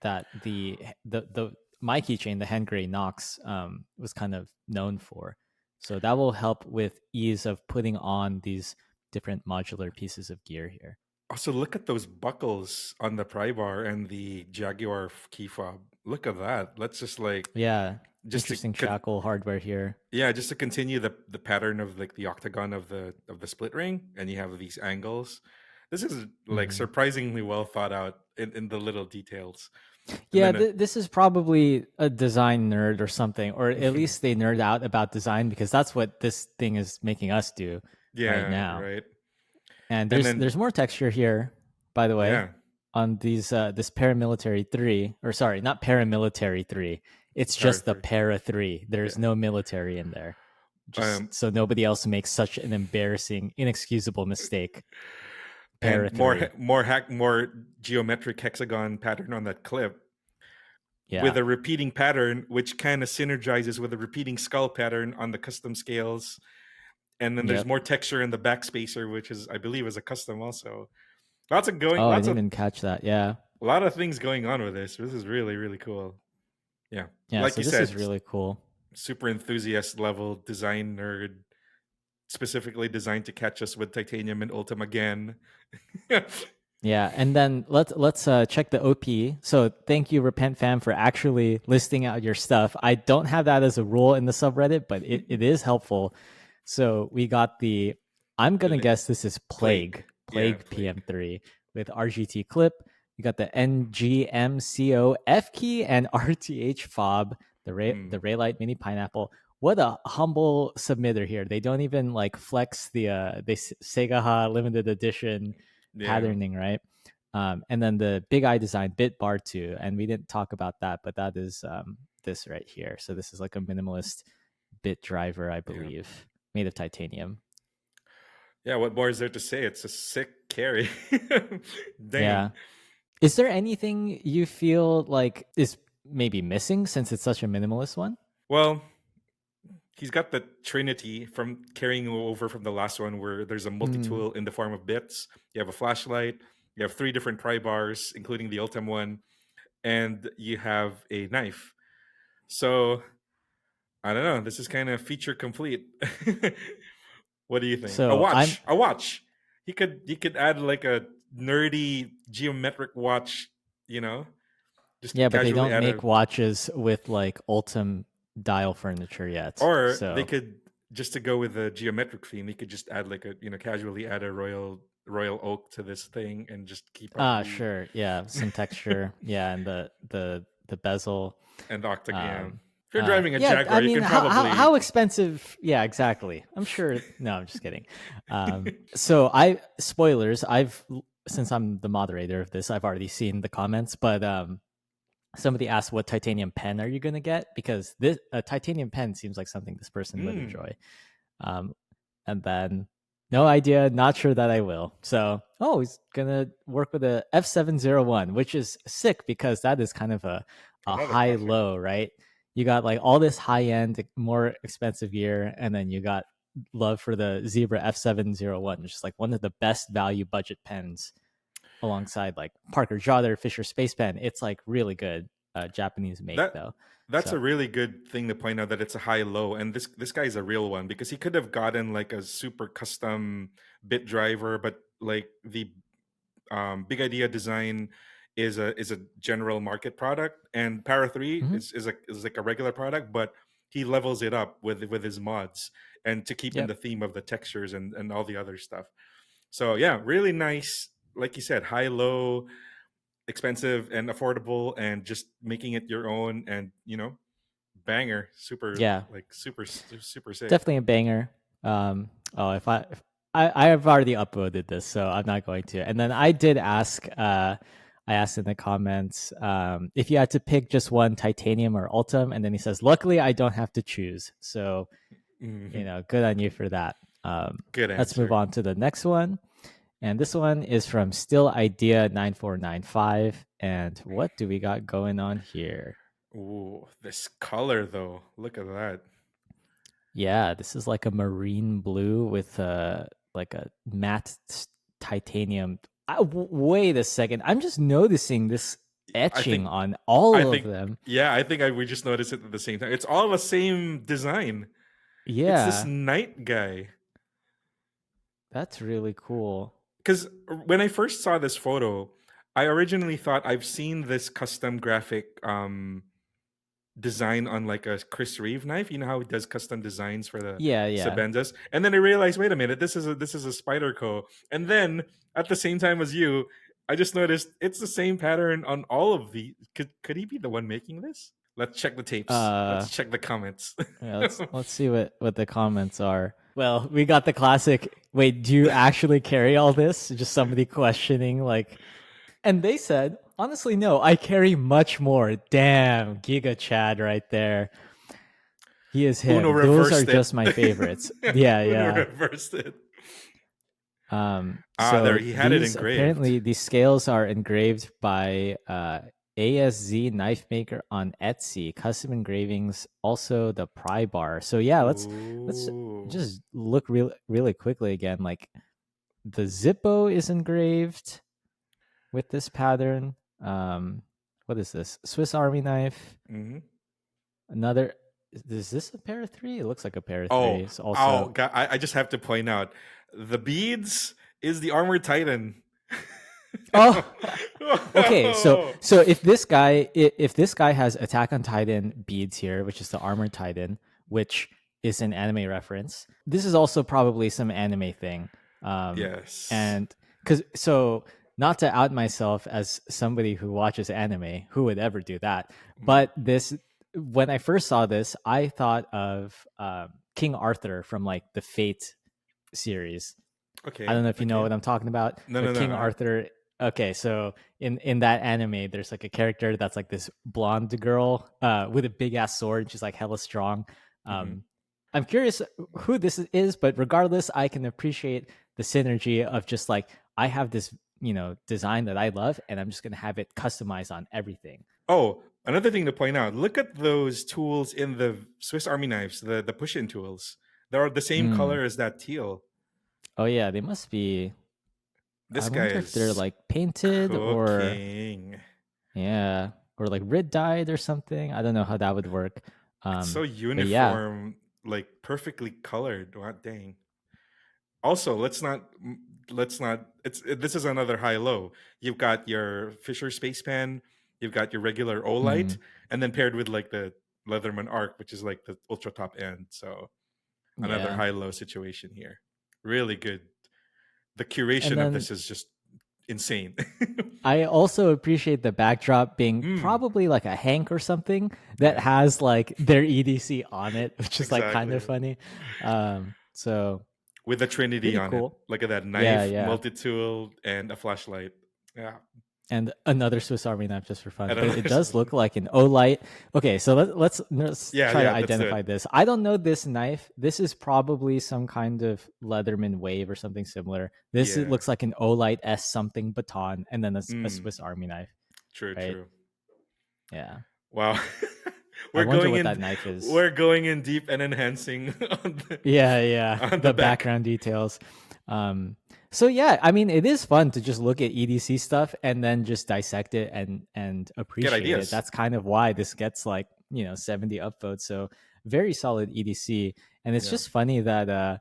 that the my keychain, the hand gray Knox, was kind of known for. So that will help with ease of putting on these different modular pieces of gear here. Also, look at those buckles on the pry bar and the Jaguar key fob. Look at that. Let's just like Yeah, just to interesting shackle hardware here. yeah, just to continue the pattern of like the octagon of the split ring, and you have these angles. This is like Hmm. surprisingly well thought out in the little details. And Yeah, then this is probably a design nerd or something, or at least they nerd out about design because that's what this thing is making us do right yeah, now. right. And And there's then more texture here, by the way, yeah, on these this paramilitary 3, or sorry, not paramilitary 3. It's para just the three. para 3. Yeah. There's no military in there. Um Just so nobody else makes such an embarrassing, inexcusable mistake. and Para 3. more geometric hexagon pattern on that clip with Yeah. a repeating pattern which kind of synergizes with a repeating skull pattern on the custom scales. And then there's Yep. more texture in the backspacer, which is I believe is a custom also. Oh, I Lots didn't of even catch that. Yeah. a lot of things going on with this. This is really, really cool. Yeah. Yeah, Like so you this is said, really cool. super enthusiast level design nerd, specifically designed to catch us with titanium and Ultim again. Yeah, and then let's check the OP. So thank you, Repent Fam, for actually listing out your stuff. I don't have that as a rule in the subreddit, but it is helpful. So we got the I'm gonna Pla- guess this is Plague. Plague, Yeah, Plague plague. PM3 with RGT clip. You got the NGMCOF key and RTH fob, the Mm, Raylight Mini Pineapple. What a humble submitter here. They don't even like flex the Segaha limited edition yeah. patterning, right? And then the Big Eye Design bit bar too. And we didn't talk about that, but that is this right here. So this is like a minimalist bit driver, I Yeah. believe, made of titanium. Yeah, what more is there to say? It's a sick carry. Yeah. Dang. Is there anything you feel like is maybe missing since it's such a minimalist one? Well, he's got the trinity from carrying over from the last one where there's a Mm. multi-tool in the form of bits. You have a flashlight, you have three different pry bars, including the ultim one, and you have a knife. So I don't know. This is kind of feature complete. What do you think? A So I'm watch. A watch. He could add like a nerdy geometric watch, you know? Just yeah, but they casually don't add a make watches with like Ultim dial furniture yet. or they So could just to go with the geometric theme, they could just add like a casually add a royal oak to this thing and just keep up the sure, yeah, some texture, yeah, and the bezel. and octagon. Yeah. Um, If you're driving a yeah, I Jaguar, you mean, can how probably expensive? Yeah, exactly. I'm sure. No, I'm just kidding. So I spoilers. I've since I'm the moderator of this, I've already seen the comments, but somebody asked what titanium pen are you going to get because this a titanium pen seems like something this person would mm, enjoy. um, and then no idea, not sure that I will. So he's gonna work with a F701, which is sick because that is kind of a another high classic. low, right? You got like all this high end more expensive gear, and then you got love for the Zebra F701, which is like one of the best value budget pens alongside like Parker Jotter, Fisher Space Pen. It's like really good, Japanese make That though. that's So a really good thing to point out that it's a high low, and this guy's a real one because he could have gotten like a super custom bit driver, but like the big idea design is a general market product, and Para 3 mhm. is like a regular product, but he levels it up with his mods and to keep in Yep. the theme of the textures and all the other stuff. So yeah, really nice. Like you said, high low, expensive and affordable, and just making it your own, and banger, super Yeah, like super sick. definitely a banger. If I have already uploaded this, so I'm not going to. And then I did ask, I asked in the comments, if you had to pick just one, titanium or Ultim, and then he says, "Luckily, I don't have to choose." So Mhm. good on you for that. Good Let's move answer. on to the next one, and this one is from Still Idea 9495. And what do we got going on here? Ooh, this color though, look at that. Yeah, this is like a marine blue with like a matte titanium. Wait a second. I'm just noticing this I etching think on I all of think them. yeah, I think we just noticed it at the same time. It's all the same design. It's this Yeah, knight guy. that's really cool. Because when I first saw this photo, I originally thought I've seen this custom graphic design on like a Chris Reeve knife. You know how he does custom designs for the Yeah, yeah. Sabenzas? And then I realized, wait a minute, this is a Spyderco. And then at the same time as you, I just noticed it's the same pattern on all of the. Could he be the one making this? Let's check the tapes. Uh Let's check the comments. yeah, let's see what the comments are. Well, we got the classic. Wait, do you actually carry all this? Just somebody questioning like. And they said, honestly, no, I carry much more. Damn, Giga Chad right there. He is Uno him. Those are reversed it. just my favorites. Yeah, Uno yeah. reversed it. There So he had it these engraved. apparently these scales are engraved by ASZ Knife Maker on Etsy. Custom engravings, also the pry bar. So yeah, let's Ooh. just look really quickly again. Like the Zippo is engraved with this pattern. What is this? Swiss Army knife. Hmm. Another. Is this a pair of three? It looks like a pair of three. Oh, It's oh, also. God, I just have to point out the beads is the armored titan. Oh, okay. So Whoa. so if this guy has Attack on Titan beads here, which is the armored Titan, which is an anime reference, this is also probably some anime thing. Um, Yes. and because so not to out myself as somebody who watches anime, who would ever do that? Mm. But this, when I first saw this, I thought of King Arthur from like the Fate series. I don't Okay, know if you know okay. what I'm talking about, No, no, but no. King Arthur. Okay, so in that anime, there's like a character that's like this blonde girl with a big ass sword. She's like hella strong. Hmm. Um, I'm curious who this is, but regardless, I can appreciate the synergy of just like I have this design that I love, and I'm just gonna have it customized on everything. Oh, another thing to point out: look at those tools in the Swiss Army knives, the push-in tools. They're the same Mm. color as that teal. Oh yeah, they must be. I This guy wonder if they're is like painted or cooking. yeah, or like red dyed or something. I don't know how that would work. It's so But yeah. uniform, like perfectly colored. What dang. Also, let's not this is another high low. You've got your Fisher space pen, you've got your regular Olight, Mhm. and then paired with like the Leatherman Arc, which is like the ultra top end. So another Yeah. high low situation here. Really good. The And curation of then this is just insane. I also appreciate the backdrop being Mm, probably like a Hank or something that yeah, has like their EDC on it, which is like kind of exactly. funny. So With the Trinity pretty on it. cool. Look at that Yeah, knife, yeah. multi tool, and a flashlight. Yeah. And another Swiss Army knife just for fun. And But another it does look like an Olight. Okay, so let's Yeah, try to yeah, let's do it. identify this. I don't know this knife. This is probably some kind of Leatherman wave or something similar. It Yeah. looks like an Olight S something baton, and then a Mm, Swiss Army knife, true, right? true. Yeah. Wow. I we're wonder going what that in knife is. we're going in deep and enhancing Yeah, yeah. on the The back. background details. Um, so yeah, I mean, it is fun to just look at EDC stuff and then just dissect it and Get appreciate it. ideas. That's kind of why this gets like 70 upvotes. So very solid EDC, and it's Yeah. just funny that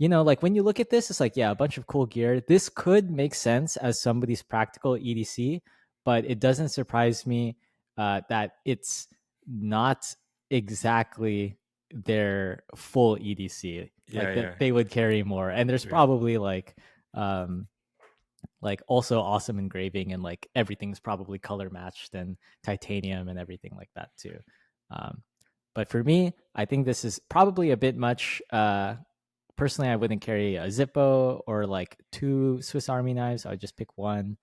like when you look at this, it's like, yeah, a bunch of cool gear. This could make sense as somebody's practical EDC, but it doesn't surprise me that it's not exactly their full EDC. Yeah, Like yeah. that they would carry more. And there's Right. probably um like also awesome engraving and like everything's probably color matched and titanium and everything like that too. Um but for me, I think this is probably a bit much. Personally, I wouldn't carry a Zippo or like two Swiss Army knives. I would just pick one,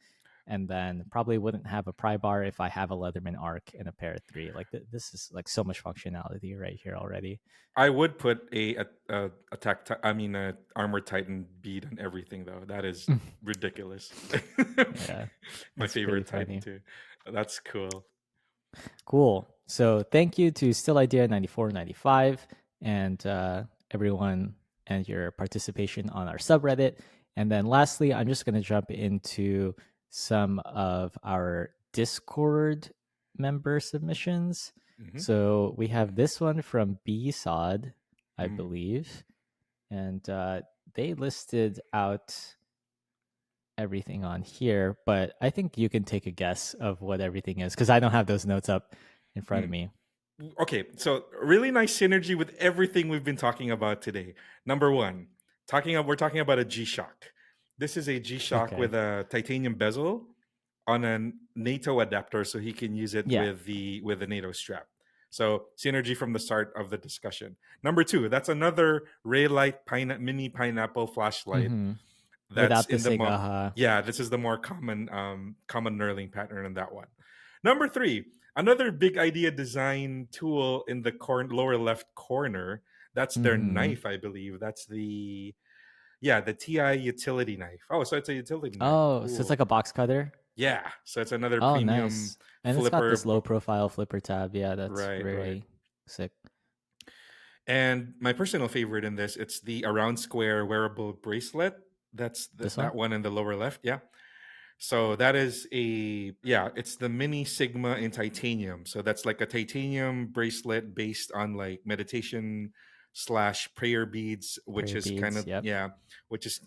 and then probably wouldn't have a pry bar if I have a Leatherman Arc and a pair of three. Like this is like so much functionality right here already. I would put a attack I mean a armor titan bead on everything though. That is ridiculous. Yeah, My that's pretty favorite titan funny. too. That's cool. Cool. So thank you to Still Idea 9495 and everyone and your participation on our subreddit. And then lastly, I'm just going to jump into some of our Discord member submissions. Hmm. So we have this one from BSOD, I Mm. believe. And they listed out everything on here, but I think you can take a guess of what everything is because I don't have those notes up in front of Mm. me. Okay, so really nice synergy with everything we've been talking about today. Number one, we're talking about a G Shock. This is a G Shock Okay. with a titanium bezel on a NATO adapter, so he can use it Yeah. with the NATO strap. So synergy from the start of the discussion. Number two, that's another Raylight mini pineapple flashlight. Mm-hmm. That's Without the in the Segaha. yeah, this is the more common knurling pattern in that one. Number three, another big idea design tool in the lower left corner. That's their Mm-hmm. knife, I believe. That's the TI utility knife. Oh, so it's a utility knife. Oh, so it's like Cool. a box cutter. Yeah, so it's another Oh, premium nice. And it's got flipper. this low profile flipper tab. Yeah, that's Right, right. very sick. And my personal favorite in this, it's the around square wearable bracelet. That's This one? that one in the lower left. Yeah. So that is it's the mini Sigma in titanium. So that's like a titanium bracelet based on like meditation slash prayer beads, which Prayer is kind beads. of Yep.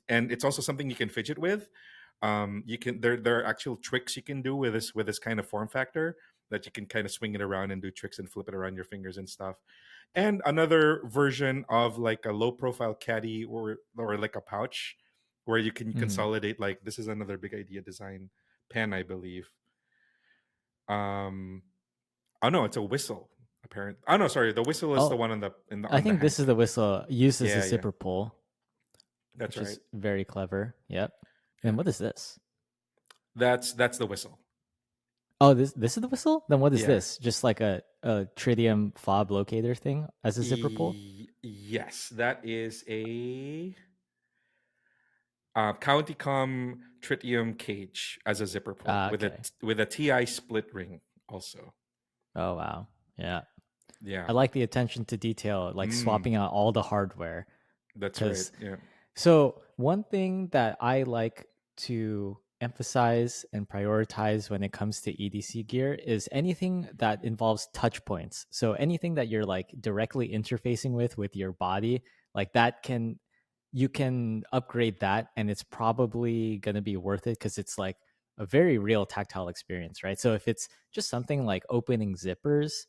and it's also something you can fidget with. You can there are actual tricks you can do with this kind of form factor that you can kind of swing it around and do tricks and flip it around your fingers and stuff. And another version of like a low profile caddy or like a pouch where you can Mm. consolidate. Like this is another big idea design pen, I believe. Um, oh no, it's a whistle. Apparently, oh no, sorry, the whistle is the Oh, one on the I on the think this is the handle. whistle used as a Yeah, yeah, zipper pull, that's which right. is very clever. Yep. Yeah, And what is this? that's the whistle. Oh, this is the whistle? Then what is Yeah. this? Just like a tritium fob locator thing as a zipper pull? Yes, that is a County Com tritium cage as a zipper pull Ah, okay. with a TI split ring also. Oh wow. Yeah. Yeah. I like the attention to detail, like Mm, swapping out all the hardware. that's right. Because Yeah. so one thing that I like to emphasize and prioritize when it comes to EDC gear is anything that involves touch points. So anything that you're like directly interfacing with your body, like that can you can upgrade that and it's probably going to be worth it because it's like a very real tactile experience, right? So if it's just something like opening zippers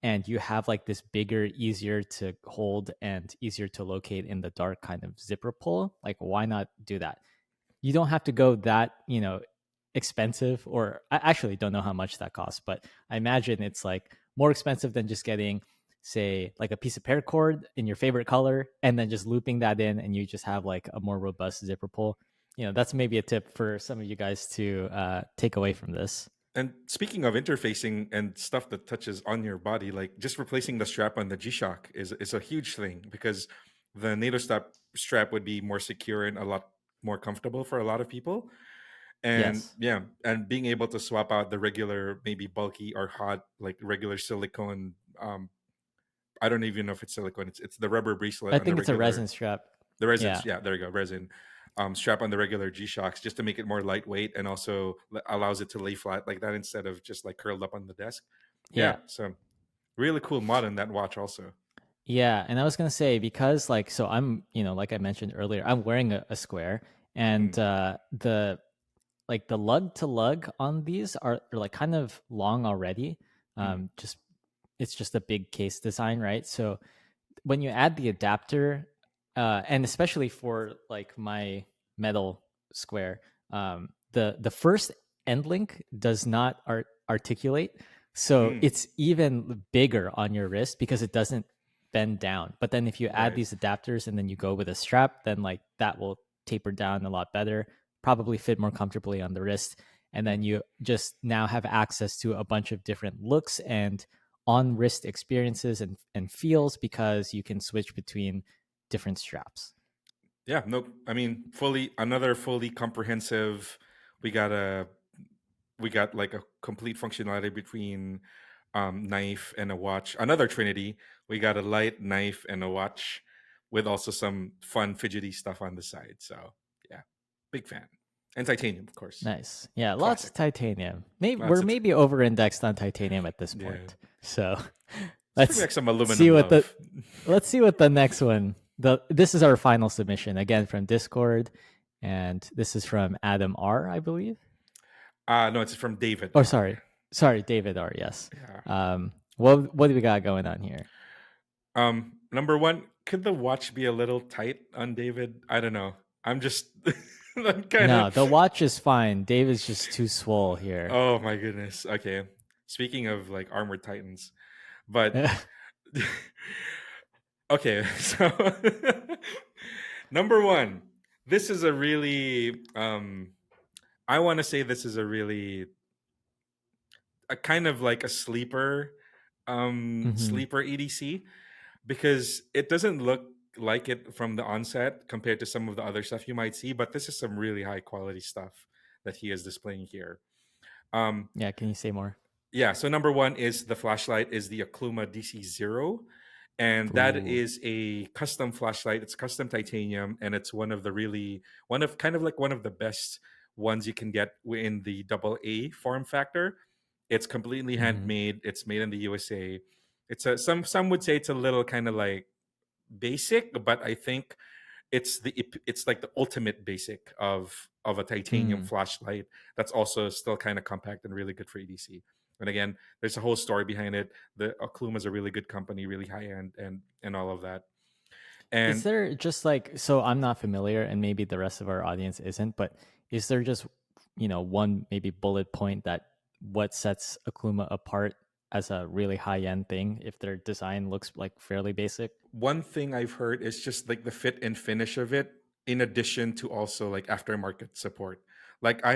and you have like this bigger, easier to hold and easier to locate in the dark kind of zipper pull, like why not do that? You don't have to go that, expensive, or I actually don't know how much that costs, but I imagine it's like more expensive than just getting, say, like a piece of paracord in your favorite color and then just looping that in and you just have like a more robust zipper pull. That's maybe a tip for some of you guys to take away from this. And speaking of interfacing and stuff that touches on your body, like just replacing the strap on the G-Shock is a huge thing because the NATO strap would be more secure and a lot more comfortable for a lot of people. And Yes. yeah, and being able to swap out the regular, maybe bulky or hot, like regular silicone. I don't even know if it's silicone. It's the rubber bracelet I on the think it's a regular resin strap. the resin. Yeah. Yeah, there you go, resin. Strap on the regular G Shocks just to make it more lightweight and also allows it to lay flat like that instead of just like curled up on the desk. Yeah, Yeah. so really cool mod in that watch also. Yeah, and I was gonna say because like so I'm like I mentioned earlier I'm wearing a square and Mm, the like the lug to lug on these are like kind of long already. mm, Just it's just a big case design, right? So when you add the adapter, and especially for like my metal square, the first end link does not articulate, so mm, it's even bigger on your wrist because it doesn't bend down. But then if you add right. these adapters and then you go with a strap, then like that will taper down a lot better, probably fit more comfortably on the wrist, and then you just now have access to a bunch of different looks and on wrist experiences and feels because you can switch between different straps. Yeah, no, I mean fully another fully comprehensive. We got a we got like a complete functionality between knife and a watch. Another Trinity. We got a light knife and a watch with also some fun fidgety stuff on the side. So yeah, big fan. And titanium, of course. Nice. Yeah, lots of Classic. titanium. Maybe Lots we're of maybe over indexed on titanium at this yeah. point. So Let's bring let's back some see aluminum what the love. let's see what the next one. This is our final submission again from Discord, and this is from Adam R, I believe. No, it's from David Or R. sorry, David R. Yes. Yeah. What do we got going on here? Number one, could the watch be a little tight on David? I don't know. I'm just I'm kind of No, the watch is fine. David's just too swole here. oh my goodness. Okay. Speaking of like armored titans, but okay, so number one, this is a really I want to say this is a really a kind of like a hmm sleeper EDC because it doesn't look like it from the onset compared to some of the other stuff you might see, but this is some really high quality stuff that he is displaying here. Um, Yeah, can you say more? yeah, so number one is the flashlight is the Okluma DC0, and that Ooh. is a custom flashlight. It's custom titanium, and it's one of kind of like one of the best ones you can get in the double A form factor. It's completely hmm handmade. It's made in the USA. It's a some would say it's a little kind of like basic, but I think it's like the ultimate basic of a titanium Mm. flashlight that's also still kind of compact and really good for EDC. And again, there's a whole story behind it. The Okluma is a really good company, really high end, and all of that. Is And there just like, so I'm not familiar and maybe the rest of our audience isn't, but is there just, one maybe bullet point that what sets Akuma apart as a really high end thing if their design looks like fairly basic? one thing I've heard is just like the fit and finish of it, in addition to also like aftermarket support. Like Oh,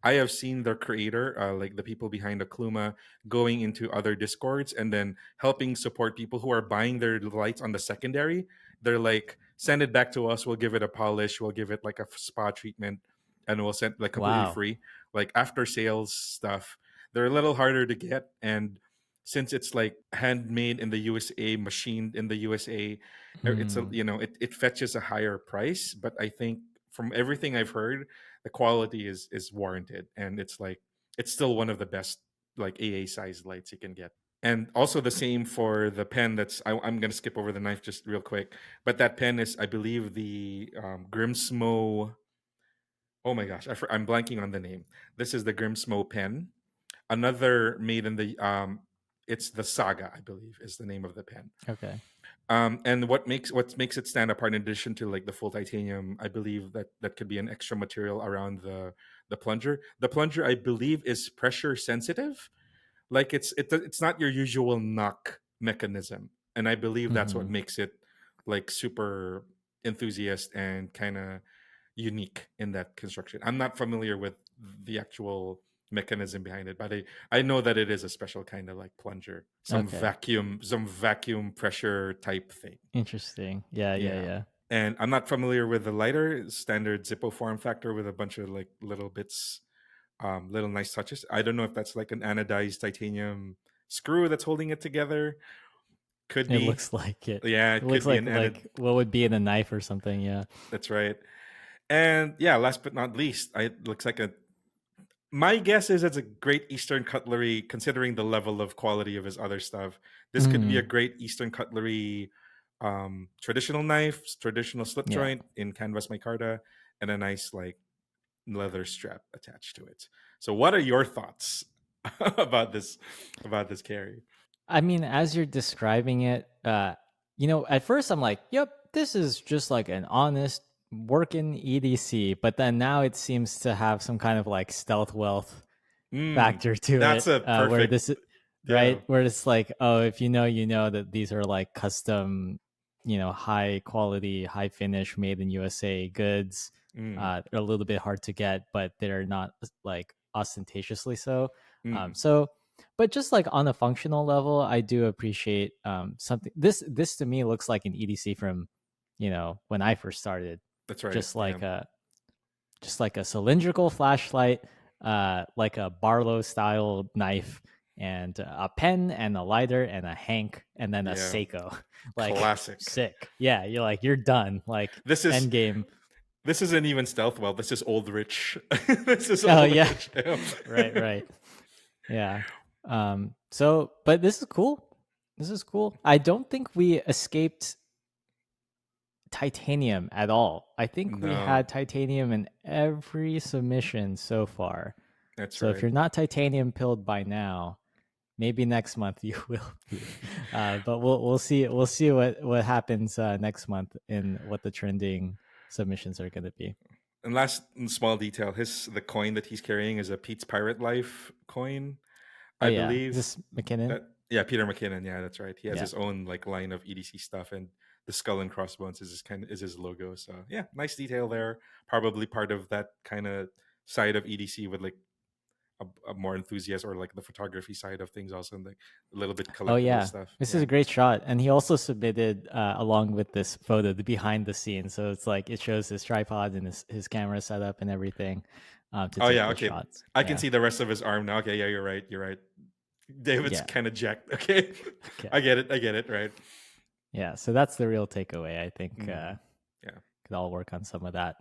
I have seen the creator, like the people behind Akluma, going into other discords and then helping support people who are buying their lights on the secondary. They're like, send it back to us. We'll give it a polish. We'll give it like a spa treatment, and we'll send like completely wow. free. Like after sales stuff, they're a little harder to get, and since it's like handmade in the USA, machined in the USA, it's a, Hmm. it fetches a higher price. But I think from everything I've heard, the quality is warranted, and it's like it's still one of the best like AA size lights you can get. And also the same for the pen. I'm gonna skip over the knife just real quick, but that pen is, I believe, the Grimsmo. Oh my gosh, I'm blanking on the name. This is the Grimsmo pen. Another made in the it's the Saga, I believe, is the name of the pen. Okay. And what makes it stand apart, in addition to like the full titanium, I believe that could be an extra material around the plunger. The plunger, I believe, is pressure sensitive. Like it's not your usual knock mechanism, and I believe that's what Hmm. makes it like super enthusiast and kind of unique in that construction. I'm not familiar with the actual mechanism behind it, but I know that it is a special kind of like plunger, Okay. some vacuum pressure type thing. Interesting. Yeah, yeah, Yeah. yeah. And I'm not familiar with the lighter, standard Zippo form factor with a bunch of like little bits, little nice touches. I don't know if that's like an anodized titanium screw that's holding it together. Could It be. looks like it. Yeah, It it looks could be an like what would be in a knife or something. Yeah. That's right. And yeah, last but not least, it looks like a. My guess is it's a great Eastern cutlery, considering the level of quality of his other stuff. This could be a Mm, great Eastern cutlery, traditional knife, traditional slip yeah. joint in canvas micarta, and a nice like leather strap attached to it. So, what are your thoughts about this carry? I mean, as you're describing it, at first I'm like, yep, this is just like an honest working EDC. But then now it seems to have some kind of like stealth wealth Mm, factor to that's it, a where perfect, this, yeah. right? Where it's like, oh, if you know that these are like custom, high quality, high finish, made in USA goods. Mm, They're a little bit hard to get, but they're not like ostentatiously so. mm, So, but just like on a functional level, I do appreciate something. This to me looks like an EDC from, when I first started, that's right. just Yeah. like a cylindrical flashlight, like a Barlow style knife, and a pen and a lighter and a hank and then a Yeah. Seiko. Like Classic. sick. Yeah, you're done. Like This is end game. this isn't even stealth well. This is old rich. This is Oh old yeah. rich. Yeah. Right, right. Yeah. So but this is cool. This is cool. I don't think we escaped titanium at all. I think we No, had titanium in every submission so far. that's So if right. you're not titanium pilled by now, maybe next month you will be. But we'll see. We'll see what happens next month in what the trending submissions are going to be. And last small detail: the coin that he's carrying is a Pete's Pirate Life coin, Oh I yeah, is believe. this McKinnon? That Yeah, Peter McKinnon. Yeah, that's right. He has Yeah. his own like line of EDC stuff, and the skull and crossbones is his logo. So yeah, nice detail there. Probably part of that kind of side of EDC with like a more enthusiast, or like the photography side of things, also, and like a little bit Oh collectible yeah, stuff. this is Yeah. a great shot, and he also submitted along with this photo the behind the scenes. So it's like it shows his tripod and his camera setup and everything to Oh take yeah. the Okay. shots. I can Yeah. see the rest of his arm now. Okay. Yeah, you're right. You're right. David's Yeah. kind of jacked. Okay. Okay. I get it. I get it. Right. Yeah. So that's the real takeaway. I think Mm, yeah. could all work on some of that.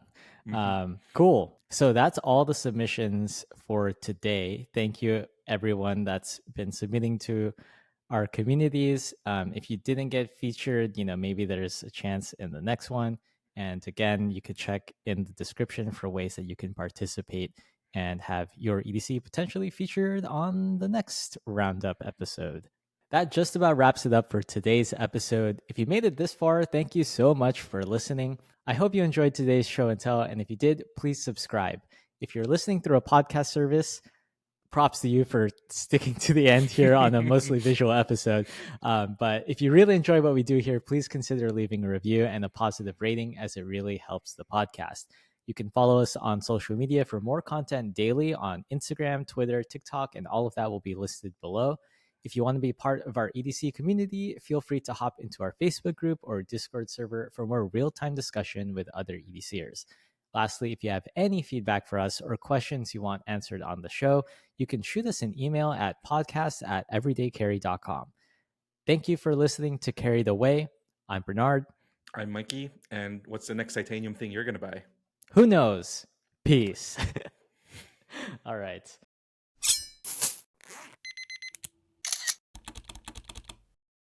Hmm. Cool. So that's all the submissions for today. Thank you, everyone that's been submitting to our communities. If you didn't get featured, maybe there's a chance in the next one. And again, you could check in the description for ways that you can participate and have your EDC potentially featured on the next roundup episode. That just about wraps it up for today's episode. If you made it this far, thank you so much for listening. I hope you enjoyed today's show and tell. And if you did, please subscribe. If you're listening through a podcast service, props to you for sticking to the end here on a mostly visual episode. But if you really enjoy what we do here, please consider leaving a review and a positive rating, as it really helps the podcast. You can follow us on social media for more content daily on Instagram, Twitter, TikTok, and all of that will be listed below. If you want to be part of our EDC community, feel free to hop into our Facebook group or Discord server for more real-time discussion with other EDCers. Lastly, if you have any feedback for us or questions you want answered on the show, you can shoot us an email at podcast@everydaycarry.com. Thank you for listening to Carry the Way. I'm Bernard. I'm Mikey. And what's the next titanium thing you're going to buy? Who knows? Peace. All right.